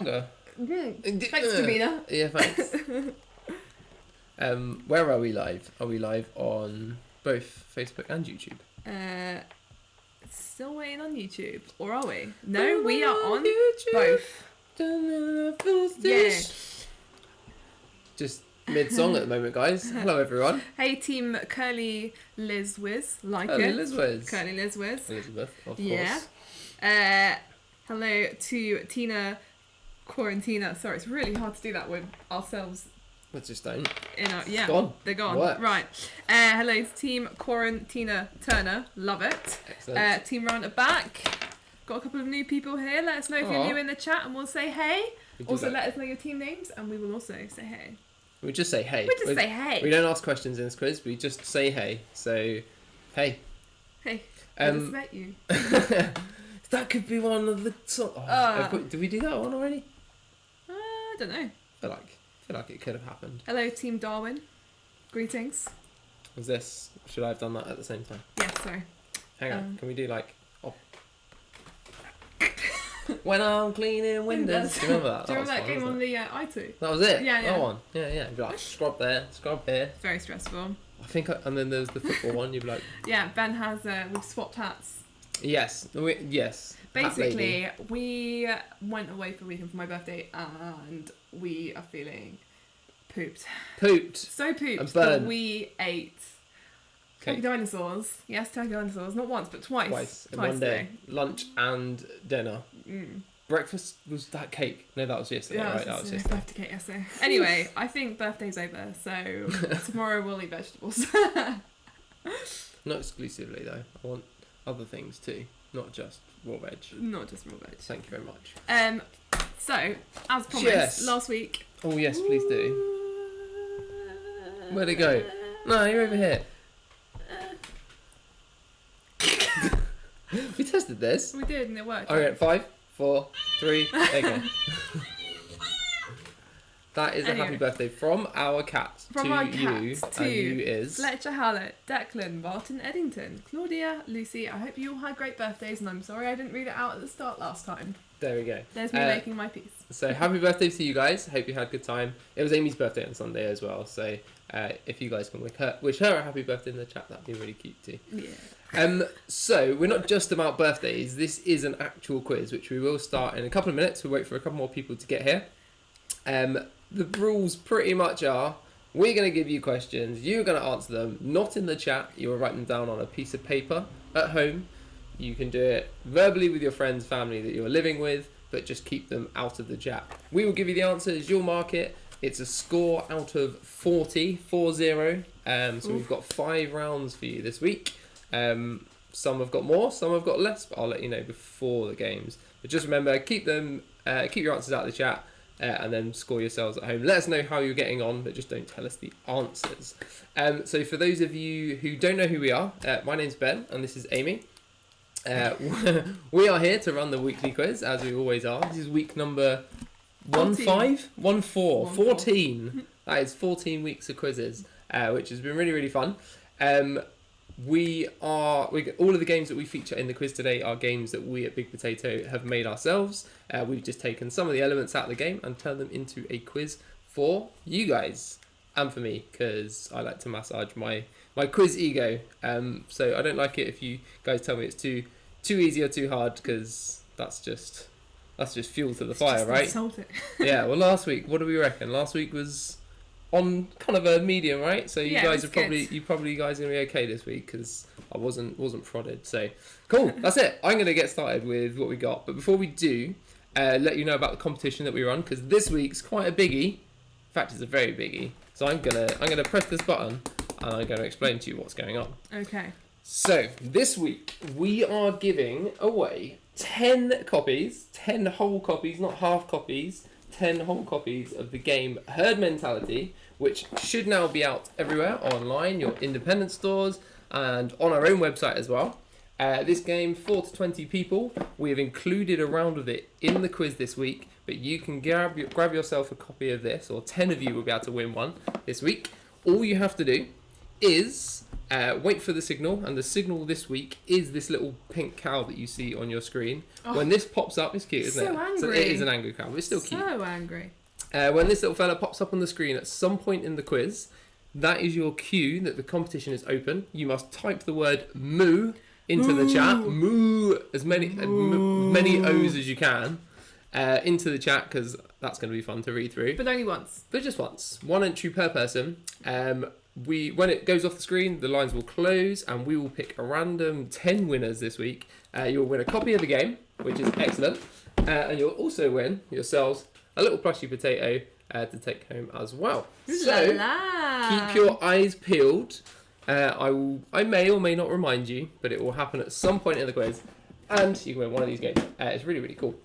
Thanks, Davina. Yeah, thanks. Where are we live? Are we live on both Facebook and YouTube? Still waiting on YouTube, or are we? No, we are on YouTube. Both. Yeah. Just mid-song at the moment, guys. Hello, everyone. Hey, team Curly Liz Wiz, Curly it. Liz Wiz. Curly Liz Wiz. Elizabeth, of yeah. course. Hello to Tina Quarantina. Sorry, it's really hard to do that with ourselves. Let's just don't. Yeah, gone. They're gone. What? Right. Hello to Team Quarantina Turner. Love it. Excellent. Team Round at Back. Got a couple of new people here. Let us know if you're new in the chat and we'll say hey. Also, let us know your team names and we will also say hey. We just say hey. We just say hey. We don't ask questions in this quiz. We just say hey. So, hey. Hey. I just met you. That could be one of the... did we do that one already? I don't know. I feel like it could have happened. Hello, Team Darwin. Greetings. Was this... Should I have done that at the same time? Yeah, sorry. Hang on. Can we do like... Oh. When I'm cleaning windows. Do you remember that? Do you remember that game on the i2? That was it? Yeah. That one. Yeah. You'd be like, scrub there, scrub here. Very stressful. I think... and then there's the football one. You'd be like... Yeah, Ben has... we've swapped hats. Yes. Yes. Basically, we went away for a weekend for my birthday and we are feeling pooped. So pooped that we ate turkey dinosaurs. Yes, turkey dinosaurs. Not once, but twice. In one day. Lunch and dinner. Breakfast was that cake. No, that was yesterday, right? That was yesterday. Birthday cake yesterday. Anyway, I think birthday's over, so tomorrow we'll eat vegetables. Not exclusively, though. I want other things too, not just raw veg. Not just raw veg. Thank you very much. So, as promised, last week... Oh, yes, please do. Where'd it go? No, you're over here. We tested this. We did, and it worked. Okay, 5, 4, 3, okay. That is a happy birthday from our cat to you. And you is... Fletcher Hallett, Declan, Martin Eddington, Claudia, Lucy. I hope you all had great birthdays, and I'm sorry I didn't read it out at the start last time. There we go. There's me making my piece. So happy birthday to you guys. Hope you had a good time. It was Amy's birthday on Sunday as well, so if you guys can wish her a happy birthday in the chat, that'd be really cute too. Yeah. So we're not just about birthdays. This is an actual quiz, which we will start in a couple of minutes. We'll wait for a couple more people to get here. The rules pretty much are, we're going to give you questions, you're going to answer them, not in the chat, you will write them down on a piece of paper at home. You can do it verbally with your friends, family that you're living with, but just keep them out of the chat. We will give you the answers, you'll mark it. It's a score out of 40. So we've got 5 rounds for you this week. Some have got more, some have got less, but I'll let you know before the games. But just remember, keep your answers out of the chat. And then score yourselves at home. Let us know how you're getting on, but just don't tell us the answers. So for those of you who don't know who we are, my name's Ben, and this is Aimee. We are here to run the weekly quiz, as we always are. This is week number 14. That is 14 weeks of quizzes, which has been really, really fun. All of the games that we feature in the quiz today are games that we at Big Potato have made ourselves. We've just taken some of the elements out of the game and turned them into a quiz for you guys and for me, because I like to massage my quiz ego. So I don't like it if you guys tell me it's too easy or too hard, because that's just fuel to the fire, right? Insult it. Yeah. Well, last week, what do we reckon? Last week was on kind of a medium, right? So you guys are probably guys are gonna be okay this week, because I wasn't prodded. So cool, that's it. I'm gonna get started with what we got, but before we do, let you know about the competition that we run, because this week's quite a biggie. In fact, it's a very biggie. So I'm gonna press this button and I'm gonna explain to you what's going on. Okay. So this week we are giving away 10 copies, 10 whole copies, not half copies. 10 whole copies of the game Herd Mentality, which should now be out everywhere online, your independent stores, and on our own website as well. This game, 4 to 20 people. We have included a round of it in the quiz this week, but you can grab yourself a copy of this, or 10 of you will be able to win one this week. All you have to do is Wait for the signal, and the signal this week is this little pink cow that you see on your screen. When this pops up, it's cute, isn't it? Angry. So it is an angry cow, but it's still cute. So angry. When this little fella pops up on the screen at some point in the quiz, that is your cue that the competition is open. You must type the word moo into the chat. Moo, as many O's as you can into the chat, because that's going to be fun to read through. But only once. But just once. One entry per person. When it goes off the screen, the lines will close, and we will pick a random 10 winners this week. You'll win a copy of the game, which is excellent. And you'll also win yourselves a little plushy potato to take home as well. So keep your eyes peeled. I may or may not remind you, but it will happen at some point in the quiz, and you can win one of these games. It's really, really cool.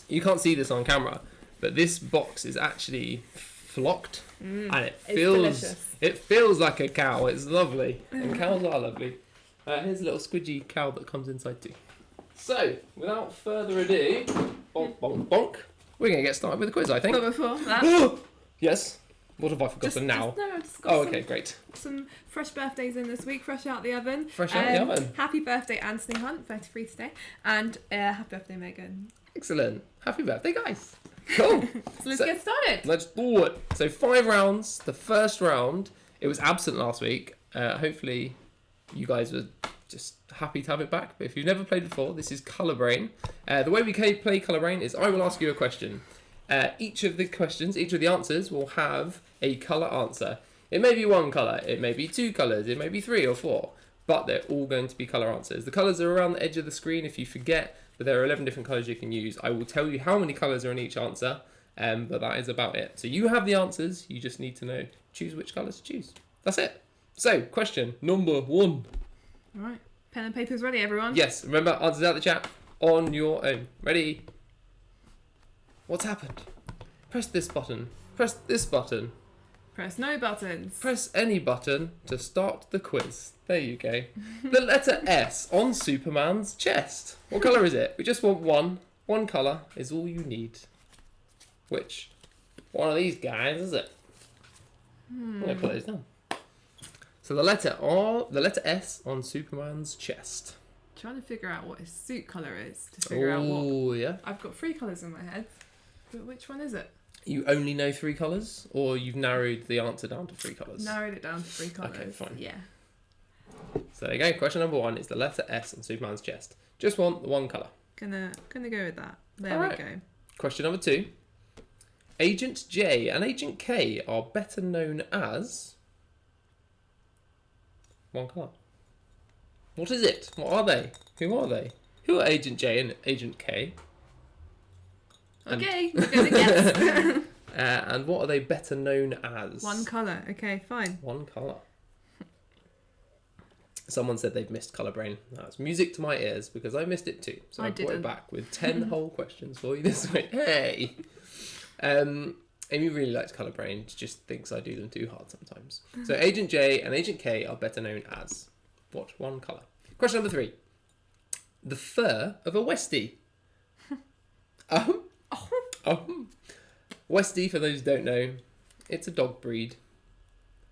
You can't see this on camera, but this box is actually flocked, and it feels like a cow. It's lovely, and cows are lovely. Here's a little squidgy cow that comes inside too. So, without further ado, bonk, bonk, bonk, we're going to get started with the quiz, I think. But before that... Yes? What have I forgotten now? Okay, great. Some fresh birthdays in this week, fresh out the oven. Fresh out the oven. Happy birthday, Anthony Hunt, 33 today. And happy birthday, Megan. Excellent. Happy birthday, guys. Cool. So let's get started. Let's do it. So 5 rounds. The first round, it was absent last week. Hopefully you guys were just happy to have it back. But if you've never played before, this is Colour Brain. The way we play Colour Brain is I will ask you a question. Each of the answers will have a colour answer. It may be one colour, it may be 2 colours, it may be 3 or 4, but they're all going to be colour answers. The colours are around the edge of the screen if you forget, but there are 11 different colours you can use. I will tell you how many colours are in each answer, but that is about it. So you have the answers, you just need to choose which colours to choose. That's it. So, question number 1. Alright, pen and paper's ready, everyone. Yes, remember, answers out the chat on your own. Ready? What's happened? Press this button. Press this button. Press no buttons. Press any button to start the quiz. There you go. The letter S on Superman's chest. What colour is it? We just want one. One colour is all you need. Which one of these guys is it? I'm going to put those down. So the letter S on Superman's chest. Trying to figure out what his suit colour is to figure out what. Oh, yeah. I've got 3 colours in my head. But which one is it? You only know 3 colours, or you've narrowed the answer down to 3 colours? Narrowed it down to 3 colours. Okay, fine. Yeah. So there you go. Question number 1 is the letter S on Superman's chest. Just want the one colour. Gonna go with that. There All we right. go. Question number 2. Agent J and Agent K are better known as... one colour. What is it? What are they? Who are they? Who are Agent J and Agent K? Okay, we're gonna guess. And what are they better known as? One colour. Okay, fine. One colour. Someone said they've missed Colour Brain. That's music to my ears because I missed it too. So I brought it back with 10 whole questions for you this week. Hey! Aimee really likes Colour Brain. She just thinks I do them too hard sometimes. So Agent J and Agent K are better known as what one colour? Question number 3. The fur of a Westie. Westie, for those who don't know, it's a dog breed.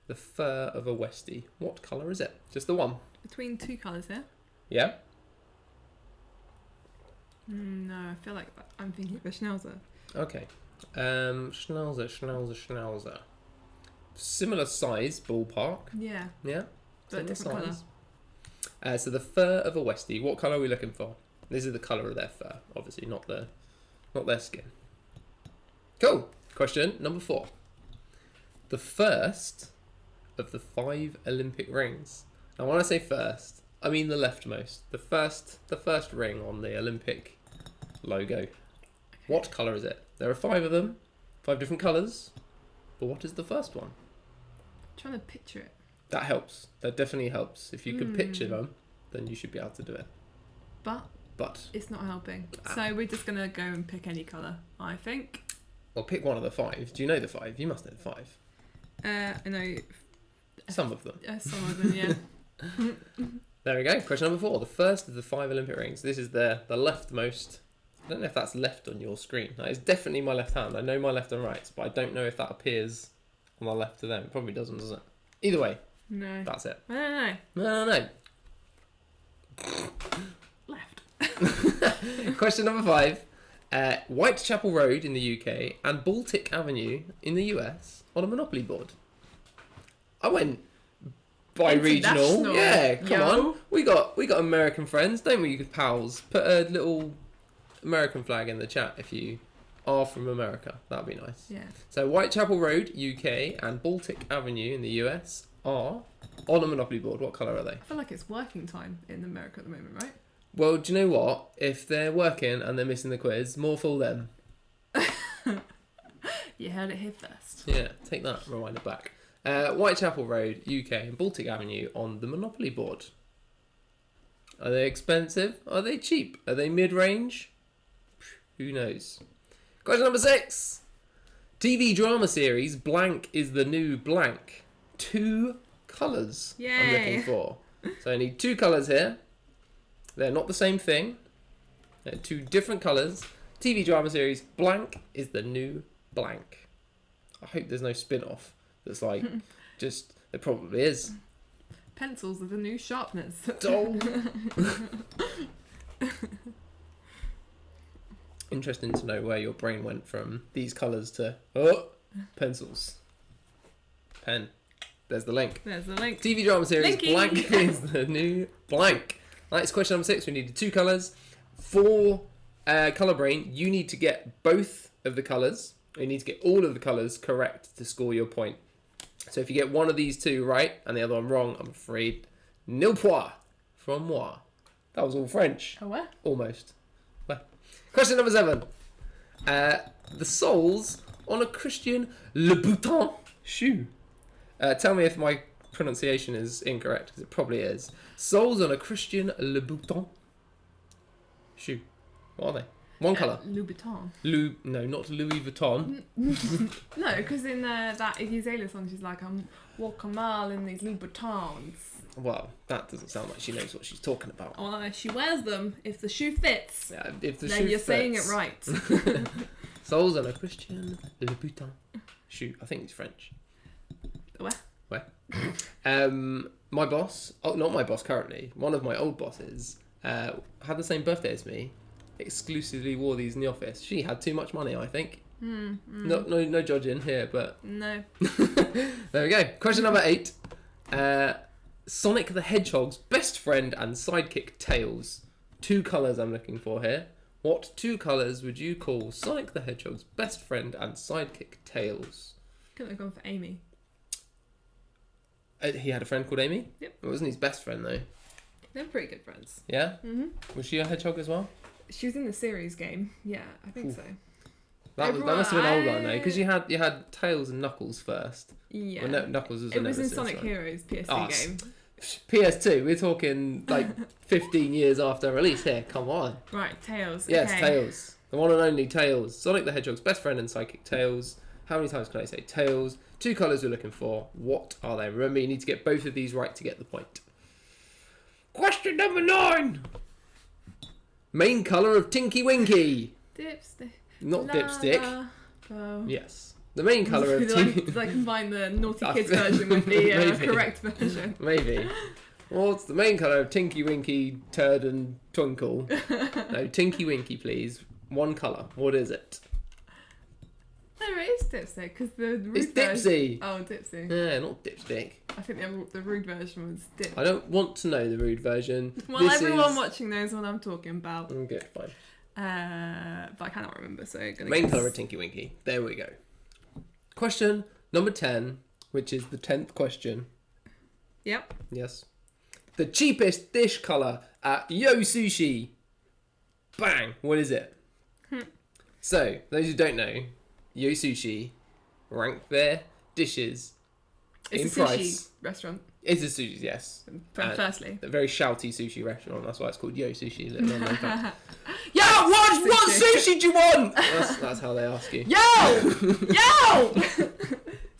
The fur of a Westie. What colour is it? Just the one. Between 2 colours here. Yeah? No, I feel like I'm thinking of a Schnauzer. Okay. Schnauzer. Similar size, ballpark. Yeah. Yeah? But different colour. So the fur of a Westie. What colour are we looking for? This is the colour of their fur, obviously, not their skin. Cool. Question number 4. The first of the 5 Olympic rings. Now, when I say first, I mean the leftmost. The first ring on the Olympic logo. Okay. What colour is it? There are 5 of them, 5 different colours. But what is the first one? I'm trying to picture it. That helps. That definitely helps. If you could picture them, then you should be able to do it. But it's not helping. So we're just gonna go and pick any colour, I think. Well, pick one of the 5. Do you know the 5? You must know the 5. I know some of them. Some of them, yeah. There we go. Question number 4. The first of the 5 Olympic rings. This is the leftmost. I don't know if that's left on your screen. That is definitely my left hand. I know my left and right, but I don't know if that appears on the left of them. It probably doesn't, does it? Either way, No. That's it. I don't know. No. Left. Question number 5. Whitechapel Road in the UK and Baltic Avenue in the US on a Monopoly board. I went by regional. Yeah, come on. We got American friends, don't we, pals? Put a little American flag in the chat if you are from America. That'd be nice. Yeah. So Whitechapel Road, UK, and Baltic Avenue in the US are on a Monopoly board. What colour are they? I feel like it's working time in America at the moment, right? Well, do you know what? If they're working and they're missing the quiz, more fool them. You heard it here first. Yeah, take that. Rewind it back. Whitechapel Road, UK, and Baltic Avenue on the Monopoly board. Are they expensive? Are they cheap? Are they mid-range? Who knows? Question number 6. TV drama series Blank is the New Blank. 2 colours I'm looking for. So I need 2 colours here. They're not the same thing. They're 2 different colours. TV drama series Blank is the New Blank. I hope there's no spin-off that's like just... There probably is. Pencils are the new sharpness. Interesting to know where your brain went from these colours to pencils. Pen. There's the link. TV drama series Blank is the New Blank. That's question number 6. We needed 2 colours. For Colour Brain, you need to get both of the colours. You need to get all of the colours correct to score your point. So if you get one of these 2 right and the other one wrong, I'm afraid nil point from moi. That was all French. Oh, what? Almost. Well. Question number 7. The soles on a Christian Louboutin shoe. Tell me if my pronunciation is incorrect, because it probably is. Soles on a Christian Louboutin shoe. What are they? One colour. Louboutin. No, not Louis Vuitton. No, because in that Iggy Azalea song, she's like, I'm walking a mile in these Louboutins. Well, that doesn't sound like she knows what she's talking about. Oh, she wears them. If the shoe fits, yeah, if the then shoe you're fits. saying it right. Soles on a Christian Louboutin shoe. I think it's French. Where? My boss, not my boss currently, one of my old bosses, had the same birthday as me, exclusively wore these in the office. She had too much money, I think. No judging here, but... No. There we go. Question number 8. Sonic the Hedgehog's best friend and sidekick Tails. 2 colours I'm looking for here. What 2 colours would you call Sonic the Hedgehog's best friend and sidekick Tails? Couldn't have gone for Aimee. He had a friend called Aimee? Yep. It wasn't his best friend, though. They're pretty good friends. Yeah? Mm-hmm. Was she a hedgehog as well? She was in the series game. Yeah, I think so. That must have been old one, though, because you had Tails and Knuckles first. Yeah. Well, Knuckles was it was in Sonic Heroes PS2 game. PS2, we're talking like 15 years after release here. Come on. Right, Tails. Yes, okay. Tails. The one and only Tails. Sonic the Hedgehog's best friend and sidekick Tails. How many times can I say Tails? 2 colours we're looking for. What are they? Remember, you need to get both of these right to get the point. Question number 9. Main colour of Tinky Winky. Dipstick. Not dipstick. Oh. Yes. The main colour of Tinky... Did I combine the naughty kids version with the correct version? Maybe. What's the main colour of Tinky Winky, Turd and Twinkle? No, Tinky Winky, please. 1 colour. What is it? No, it is dipstick, because the rude It's Dipsy. Oh, Dipsy. Yeah, not dipstick. I think the rude version was dip. I don't want to know the rude version. Well, everyone watching knows what I'm talking about. Okay, fine. But I cannot remember, so... Main colour of Tinky Winky. There we go. Question number 10, which is the 10th question. Yep. Yes. The cheapest dish colour at Yo Sushi. Bang! What is it? So, those who don't know, Yo Sushi rank their dishes it's in a price. Sushi restaurant. It's a sushi, yes. Firstly. A very shouty sushi restaurant. That's why it's called Yo Sushi. Yeah, what sushi do you want? That's how they ask you. Yo!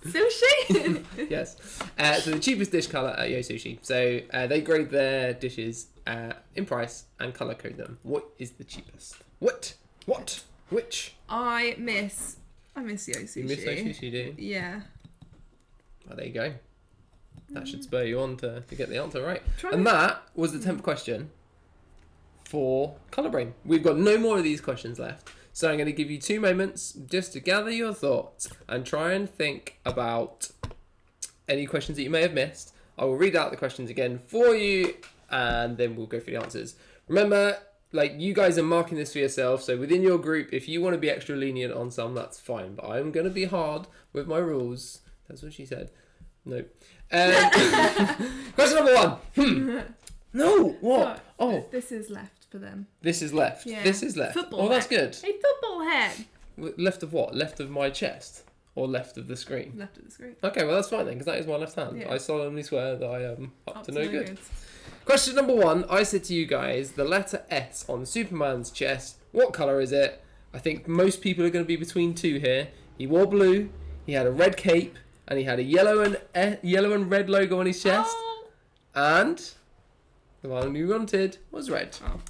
Sushi? Yes. So the cheapest dish colour at Yo Sushi. So they grade their dishes in price and colour code them. What is the cheapest? What? Which? I miss Yo Sushi. You miss Yo Sushi, do you? Yeah. Oh, there you go. That should spur you on to get the answer right. And that was the 10th question for Colour Brain. We've got no more of these questions left. So I'm going to give you 2 moments just to gather your thoughts and try and think about any questions that you may have missed. I will read out the questions again for you and then we'll go through the answers. Remember, like, you guys are marking this for yourself, so within your group, if you want to be extra lenient on some, that's fine. But I'm going to be hard with my rules. That's what she said. No. Question number 1. No, what? Oh. This is left for them. This is left. Yeah. This is left. Football Oh, that's head. good. A football head. Left of what? Left of my chest? Or left of the screen? Left of the screen. Okay, well that's fine then, because that is my left hand. Yeah. I solemnly swear that I am up to no good. good. Question number 1, I said to you guys, the letter S on Superman's chest, what colour is it? I think most people are going to be between 2 here. He wore blue, he had a red cape, and he had a yellow and red logo on his chest. Oh. And the one you wanted was red. Oh.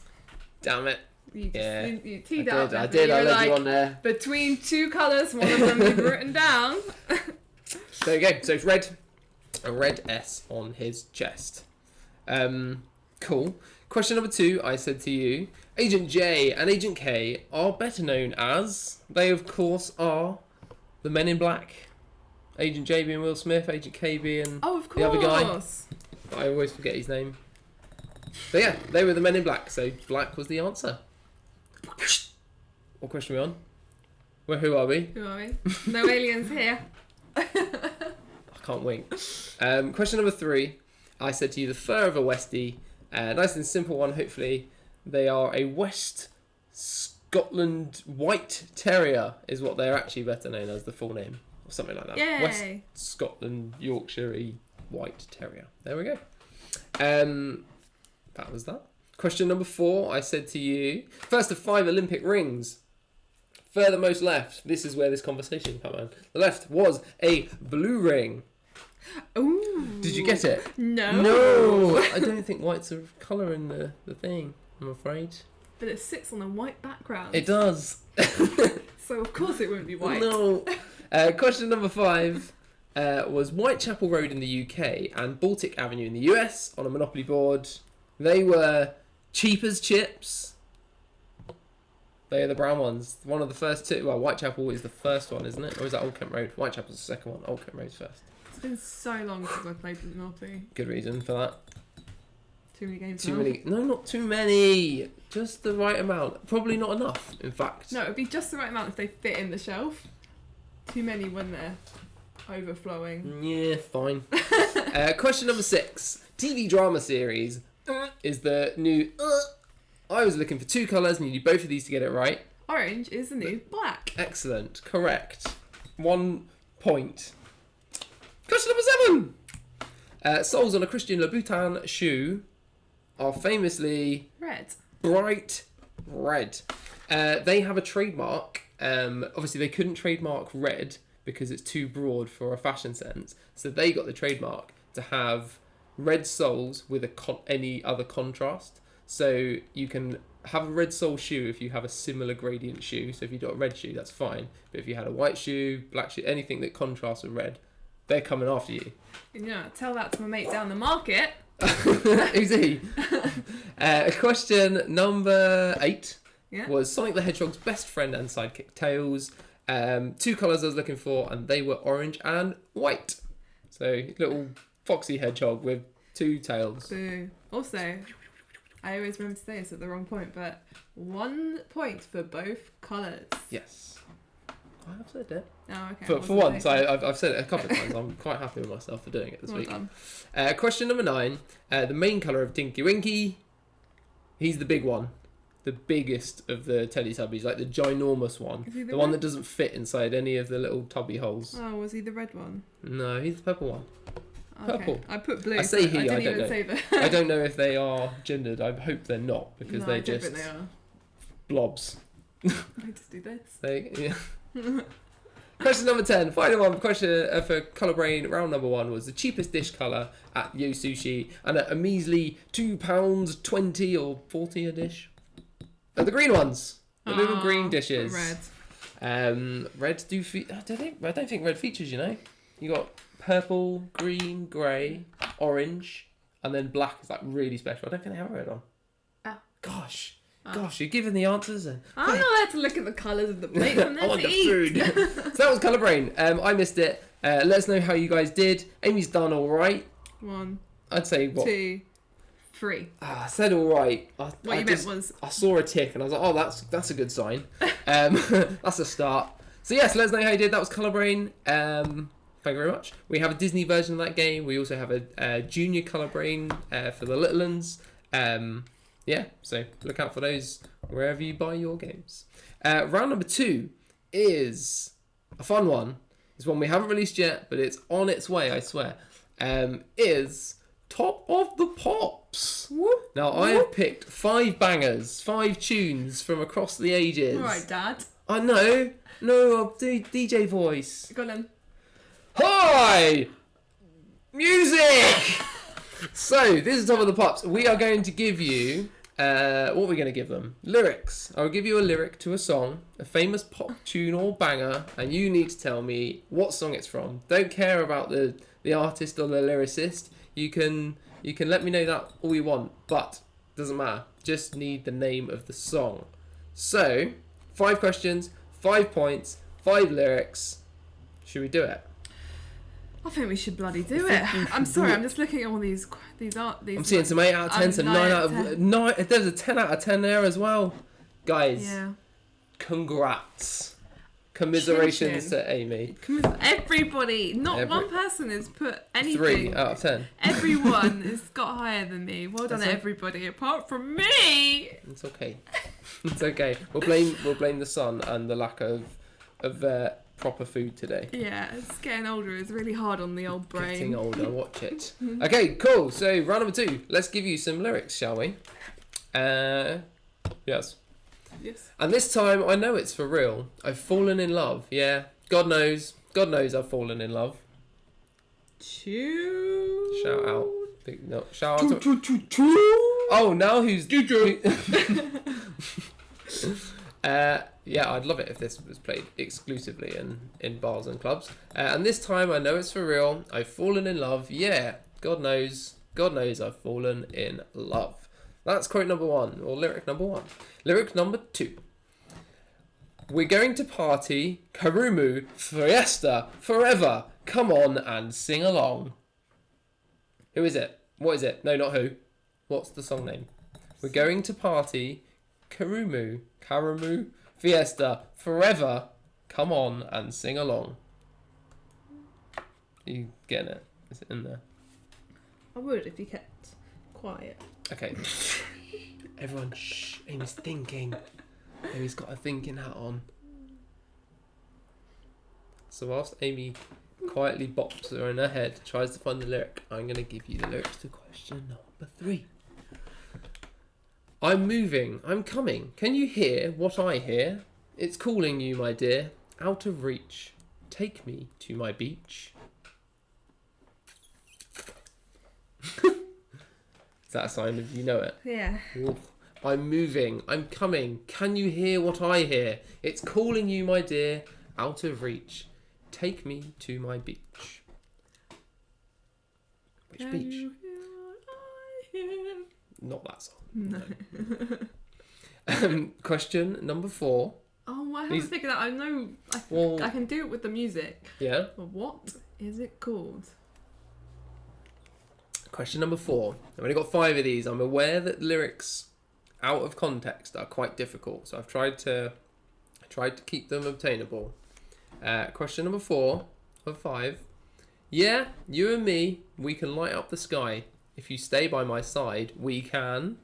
Damn it. You teed up. I did. I led you on there. Between 2 colours, one of them you've written down. There you go. So it's red. A red S on his chest. Cool. Question number 2, I said to you, Agent J and Agent K are better known as, they of course are, the Men in Black. Agent J being Will Smith, Agent K being the other guy. I always forget his name. But yeah, they were the Men in Black, so black was the answer. What question are we on? Who are we? Who are we? No aliens here. I can't wink. Question number 3. I said to you the fur of a Westie. Nice and simple one, hopefully. They are a West Scotland White Terrier is what they're actually better known as, the full name. Or something like that. Yay. West Scotland Yorkshire White Terrier. There we go. That was that. Question number 4, I said to you, first of 5 Olympic rings. Furthermost left, this is where this conversation came on. The left was a blue ring. Ooh. Did you get it? No. I don't think white's a colour in the thing, I'm afraid. But it sits on a white background. It does. So of course it won't be white. No. Question number 5 was Whitechapel Road in the UK and Baltic Avenue in the US on a Monopoly board. They were cheap as chips. They are the brown ones. One of the first 2. Well, Whitechapel is the first one, isn't it? Or is that Old Kent Road? Whitechapel's the second one. Old Kent Road's first. It's been so long since I played with Monopoly. Good reason for that. Too many games. Too many. No, not too many. Just the right amount. Probably not enough, in fact. No, it would be just the right amount if they fit in the shelf. Too many when they're overflowing. Yeah, fine. Question number 6. TV drama series is the new... I was looking for 2 colours and you need both of these to get it right. Orange is the new black. Excellent. Correct. 1 point. Question number 7. Soles on a Christian Louboutin shoe are famously... Red. Bright red. They have a trademark. Obviously, they couldn't trademark red because it's too broad for a fashion sense. So they got the trademark to have red soles with any other contrast. So you can have a red sole shoe if you have a similar gradient shoe. So if you've got a red shoe, that's fine. But if you had a white shoe, black shoe, anything that contrasts with red, they're coming after you. Yeah, tell that to my mate down the market. Who's he? Question number 8 was Sonic the Hedgehog's best friend and sidekick, Tails. 2 colours I was looking for, and they were orange and white. So, little foxy hedgehog with 2 tails. Boo. Also, I always remember to say this at the wrong point, but 1 point for both colours. Yes. I have said it. Oh, okay. For once, I've said it a couple of times. I'm quite happy with myself for doing it this week. Done. Question number 9. The main colour of Tinky Winky. He's the big one. The biggest of the Teletubbies, like the ginormous one. Is he the one that doesn't fit inside any of the little tubby holes. Oh, was he the red one? No, he's the purple one. Okay. Purple. I put blue. I say he, I don't know. Say that. I don't know if they are gendered. I hope they're not, because they're just I don't think they are. blobs. I just do this. Question number 10. Final one. Question for Colour Brain. Round number 1 was the cheapest dish colour at Yo Sushi, and at a measly £2.20 or 40 a dish. The green ones. The little green dishes. Red. Red I don't think red features, you know. You got purple, green, grey, orange, and then black is like really special. I don't think they have red on. Gosh, you're giving the answers. I'm not allowed to look at the colours of the plate. I'm there to eat. Food. So that was Colour Brain. I missed it. Let us know how you guys did. Amy's done all right. 1, I'd say what? 2, 3. I said all right. What you meant was... I saw a tick and I was like, oh, that's a good sign. That's a start. So yes, let us know how you did. That was Colour Brain. Thank you very much. We have a Disney version of that game. We also have a junior Colour Brain for the little ones. Yeah, so look out for those wherever you buy your games. Round number 2 is a fun one. It's one we haven't released yet, but it's on its way, I swear. Is Top of the Pops. Whoop, now, I have picked 5 bangers, 5 tunes from across the ages. All right, Dad. I know. No, I'll do DJ voice. Go on then. Hi! Music! So, this is Top of the Pops. We are going to give you... what are we going to give them? Lyrics. I'll give you a lyric to a song, a famous pop tune or banger, and you need to tell me what song it's from. Don't care about the artist or the lyricist. You can let me know that all you want, but doesn't matter. Just need the name of the song. So, 5 questions, 5 points, 5 lyrics. Should we do it? I think we should bloody do it. I'm sorry, I'm just looking at all these. I'm seeing some 8 out of 10, some 9 out of 9. There's a 10 out of 10 there as well, guys. Yeah. Congrats. Commiserations to Aimee. Everybody, not one person has put anything. 3 out of 10. Everyone has got higher than me. Well done, everybody, apart from me. It's okay. It's okay. We'll blame the sun and the lack of proper food today. Yeah, it's getting older. It's really hard on the old brain. Getting older. Watch it. Okay, cool. So round number 2. Let's give you some lyrics, shall we? Yes. Yes. And this time, I know it's for real. I've fallen in love. Yeah. God knows I've fallen in love. Shout out. No, shout out to... Oh, now who's... Yeah, I'd love it if this was played exclusively in bars and clubs. And this time, I know it's for real. I've fallen in love. Yeah. God knows I've fallen in love. That's quote number 1, or lyric number 1. Lyric number 2. We're going to party, Karumu, Fiesta, forever. Come on and sing along. Who is it? What is it? No, not who. What's the song name? We're going to party, Karumu, Fiesta, forever. Come on and sing along. Are you getting it? Is it in there? I would if you kept quiet. Okay. Everyone, shh. Amy's thinking. Amy's got a thinking hat on. So whilst Aimee quietly bops her in her head, tries to find the lyric, I'm going to give you the lyrics to question number 3. I'm moving, I'm coming. Can you hear what I hear? It's calling you, my dear, out of reach. Take me to my beach. Is that a sign of you know it? Yeah. Oof. I'm moving. I'm coming. Can you hear what I hear? It's calling you, my dear, out of reach. Take me to my beach. Which Can beach? You hear what I hear? Not that song. No. Question number 4. Oh, I haven't figured out. I know. I can do it with the music. Yeah. But what is it called? Question number 4. I've only got 5 of these. I'm aware that lyrics out of context are quite difficult, so I've tried to keep them obtainable. Question number 4 of 5. Yeah, you and me, we can light up the sky. If you stay by my side, we can...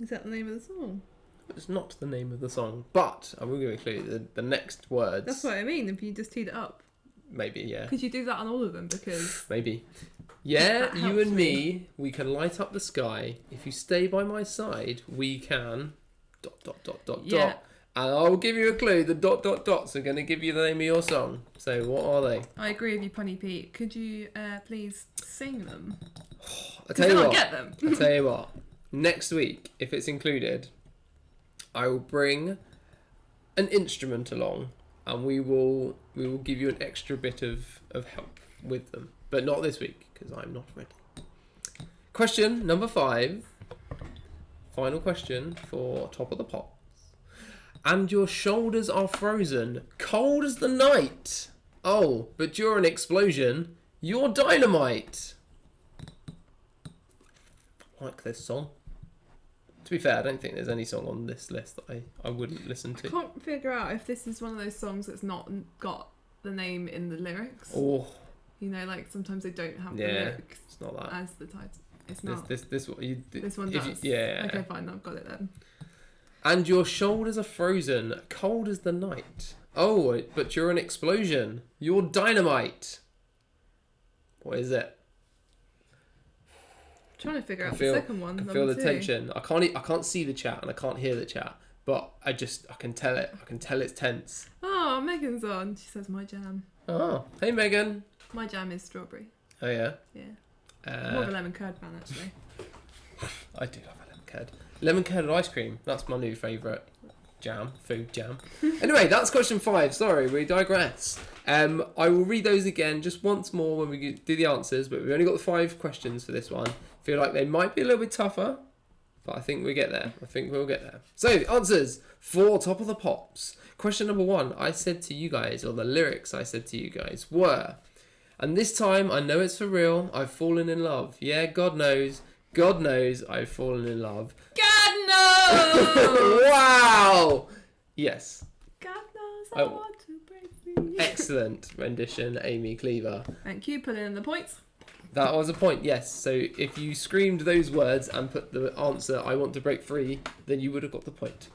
Is that the name of the song? It's not the name of the song, but I will give you a clue. The next words... That's what I mean, if you just teed it up. Maybe, yeah. Could you do that on all of them? Because... Maybe. Yeah, you and me, we can light up the sky. If you stay by my side, we can... ... Yeah. And I'll give you a clue. The ... dots are going to give you the name of your song. So what are they? I agree with you, Punny Pete. Could you please sing them? I'll tell you what. Get them. I'll tell you what. Next week, if it's included, I will bring an instrument along, and we will give you an extra bit of help. with them. But not this week, because I'm not ready. Question number 5. Final question for Top of the Pops. And your shoulders are frozen, cold as the night. Oh, but you're an explosion. You're dynamite. I like this song. To be fair, I don't think there's any song on this list that I wouldn't listen to. I can't figure out if this is one of those songs that's not got the name in the lyrics. Oh. You know, like sometimes they don't have the lyrics. It's not that. As the title. It's not. This one does. Yeah. Okay, fine. I've got it then. And your shoulders are frozen, cold as the night. Oh, but you're an explosion. You're dynamite. What is it? I'm trying to figure out the second one. I can feel the tension. I can't see the chat and I can't hear the chat, but I can tell it. I can tell it's tense. Oh, Megan's on. She says my jam. Oh, hey Megan. My jam is strawberry. Oh yeah. Yeah. More of a lemon curd fan actually. I do love a lemon curd. Lemon curd ice cream. That's my new favourite jam. Food jam. Anyway, that's question 5. Sorry, we digress. I will read those again just once more when we do the answers, but we've only got the 5 questions for this one. Feel like they might be a little bit tougher, but I think we get there. I think we'll get there. So, answers for Top of the Pops. Question number 1, I said to you guys, or the lyrics I said to you guys were, and this time I know it's for real, I've fallen in love. Yeah, God knows I've fallen in love. God knows! Wow! Yes. God knows I want to break free. Excellent rendition, Aimee Cleaver. Thank you, putting in the points. That was a point, yes. So if you screamed those words and put the answer, I want to break free, then you would have got the point.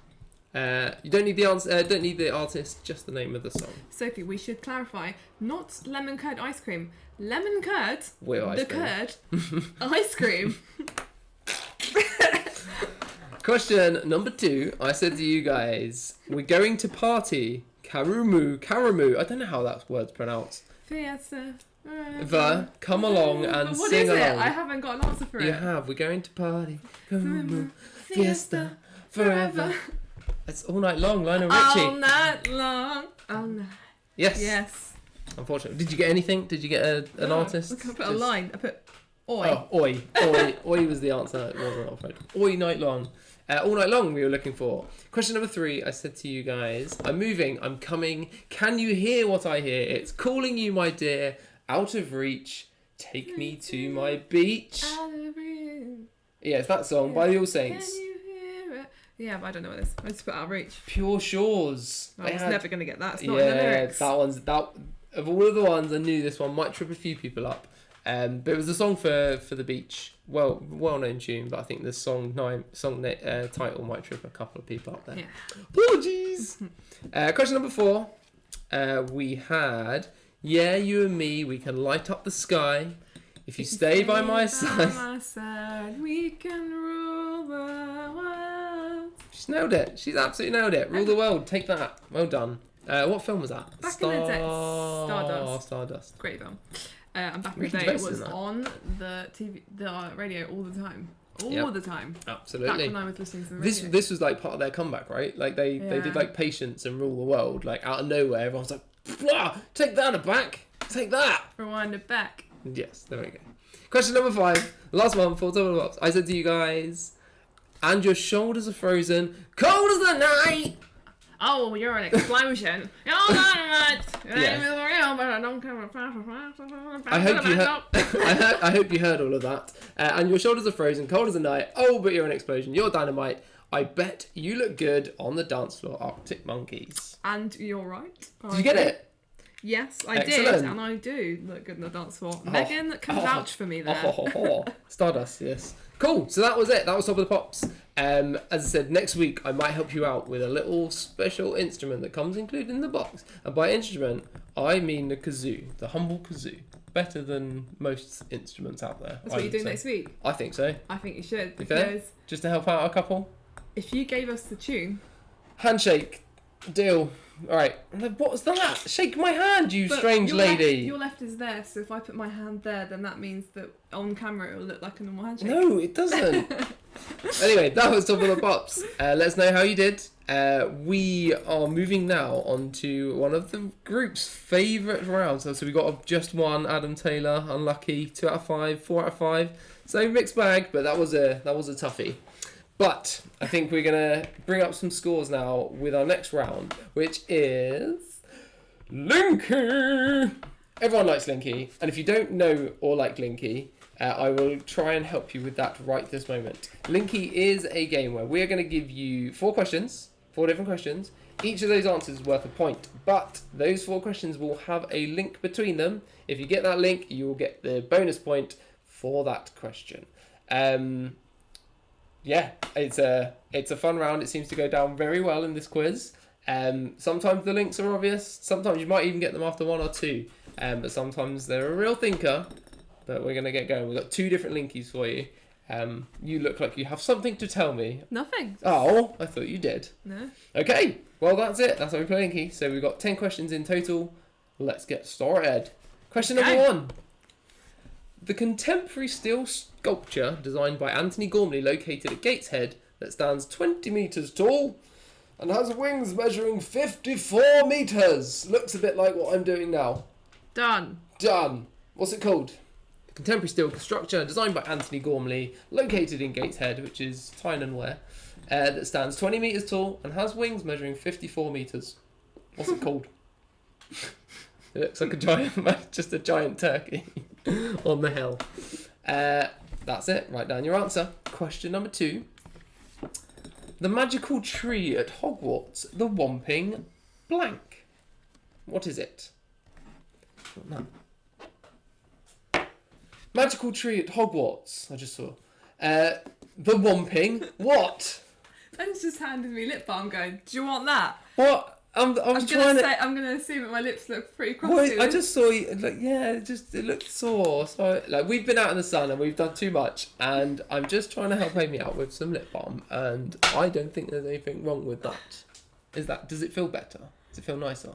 You don't need the answer. Don't need the artist. Just the name of the song. Sophie, we should clarify: not lemon curd ice cream, lemon curd. Curd ice cream. Question number 2. I said to you guys, we're going to party. Karamu. I don't know how that word's pronounced. Fiesta. Come along and what sing is it? along. I haven't got an answer for it. You have. We're going to party. Karamu. Fiesta. Forever. It's all night long, Lionel Richie. All night long. All night. Yes. Unfortunately. Did you get anything? Did you get an artist? Look, I put a line. I put oi. Oh, oi. Oi was the answer. It wasn't, I'm afraid. Oi night long. All night long we were looking for. Question number 3. I said to you guys, I'm moving. I'm coming. Can you hear what I hear? It's calling you, my dear. Out of reach. Take me to my beach. Out of reach. Yeah, it's that song by the All Saints. Can you hear it? Yeah, but I don't know what it is. I just put out of reach. Pure Shores. I was never going to get that. It's not in the lyrics. Of all of the ones, I knew this one might trip a few people up. But it was a song for the beach. Well-known tune, but I think the song title might trip a couple of people up there. Yeah. Apologies. Question number 4. We had, yeah, you and me, we can light up the sky. If you stay by my side, we can rule the world. She's nailed it. She's absolutely nailed it. Rule the world. Take that. Well done. What film was that? Back in the day. Stardust. Great film. And back in the day, it was on the TV, the radio all the time. All the time. Absolutely. Back when I was listening to the radio. This was like part of their comeback, right? Like they did like Patience and Rule the World. Like out of nowhere, everyone's like, "Blah, take that back. Take that." Rewind it back. Yes, there we go. Question number 5. Last one for Top of the Pops. I said to you guys, and your shoulders are frozen, cold as the night. Oh, you're an explosion. You're dynamite. I hope you heard all of that. And your shoulders are frozen, cold as the night. Oh, but you're an explosion. You're dynamite. I bet you look good on the dance floor, Arctic Monkeys. And you're right. Did you get it? Yes, I did, and I do look good in the dance floor. Megan can vouch for me there. Stardust, yes. Cool, so that was it. That was Top of the Pops. As I said, next week I might help you out with a little special instrument that comes included in the box. And by instrument, I mean the kazoo, the humble kazoo. Better than most instruments out there. That's what you're doing next week? I think so. I think you should, because... Just to help out a couple? If you gave us the tune... Handshake. Deal. All right. What was that? Shake my hand, you strange lady. Your left is there, so if I put my hand there, then that means that on camera it will look like a normal handshake. No, it doesn't. Anyway, that was Top of the Pops. Let us know how you did. We are moving now on to one of the group's favourite rounds. So we got just one. Adam Taylor, unlucky. 2 out of 5, 4 out of 5. So mixed bag, but that was a toughie. But I think we're going to bring up some scores now with our next round, which is Linky. Everyone likes Linky. And if you don't know or like Linky, I will try and help you with that right this moment. Linky is a game where we're going to give you 4 different questions. Each of those answers is worth a point. But those 4 questions will have a link between them. If you get that link, you will get the bonus point for that question. Yeah, it's a fun round. It seems to go down very well in this quiz. Sometimes the links are obvious. Sometimes you might even get them after 1 or 2. But sometimes they're a real thinker. But we're going to get going. We've got 2 different linkies for you. You look like you have something to tell me. Nothing. Oh, I thought you did. No. Okay, well that's it. That's how we play Linky. So we've got 10 questions in total. Let's get started. Question number 1. The contemporary steel sculpture designed by Anthony Gormley, located at Gateshead, that stands 20 metres tall and has wings measuring 54 metres. Looks a bit like what I'm doing now. Done. What's it called? The contemporary steel structure designed by Anthony Gormley, located in Gateshead, which is Tyne-and-Wear, that stands 20 metres tall and has wings measuring 54 metres. What's it called? It looks like just a giant turkey on the hill. That's it. Write down your answer. Question number 2. The magical tree at Hogwarts, the Whomping blank. What is it? No. Magical tree at Hogwarts. I just saw. The Whomping what? Ben's just handed me lip balm going, do you want that? What? I'm going to assume that my lips look pretty crusty. I just saw you, it looked sore. So, we've been out in the sun and we've done too much, and I'm just trying to help Aimee out with some lip balm, and I don't think there's anything wrong with that. Does it feel better? Does it feel nicer?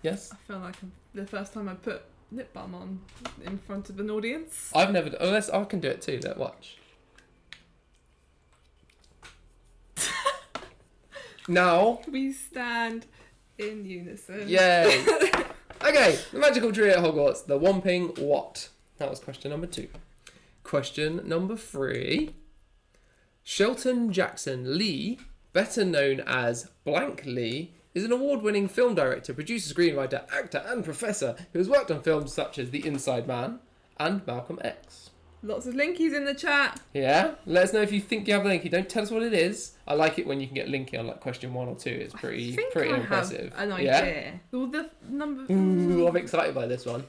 Yes? I feel like the first time I put lip balm on in front of an audience. I've never, unless I can do it too, watch. Now we stand in unison. Yay! Okay, the magical tree at Hogwarts, the Whomping what? That was question number 2. Question number 3. Shelton Jackson Lee, better known as Blank Lee, is an award-winning film director, producer, screenwriter, actor and professor who has worked on films such as The Inside Man and Malcolm X. Lots of linkies in the chat. Yeah? Let us know if you think you have a linky. Don't tell us what it is. I like it when you can get linky on question 1 or 2. It's pretty impressive. Have an idea. Well, the number... Ooh, I'm excited by this one.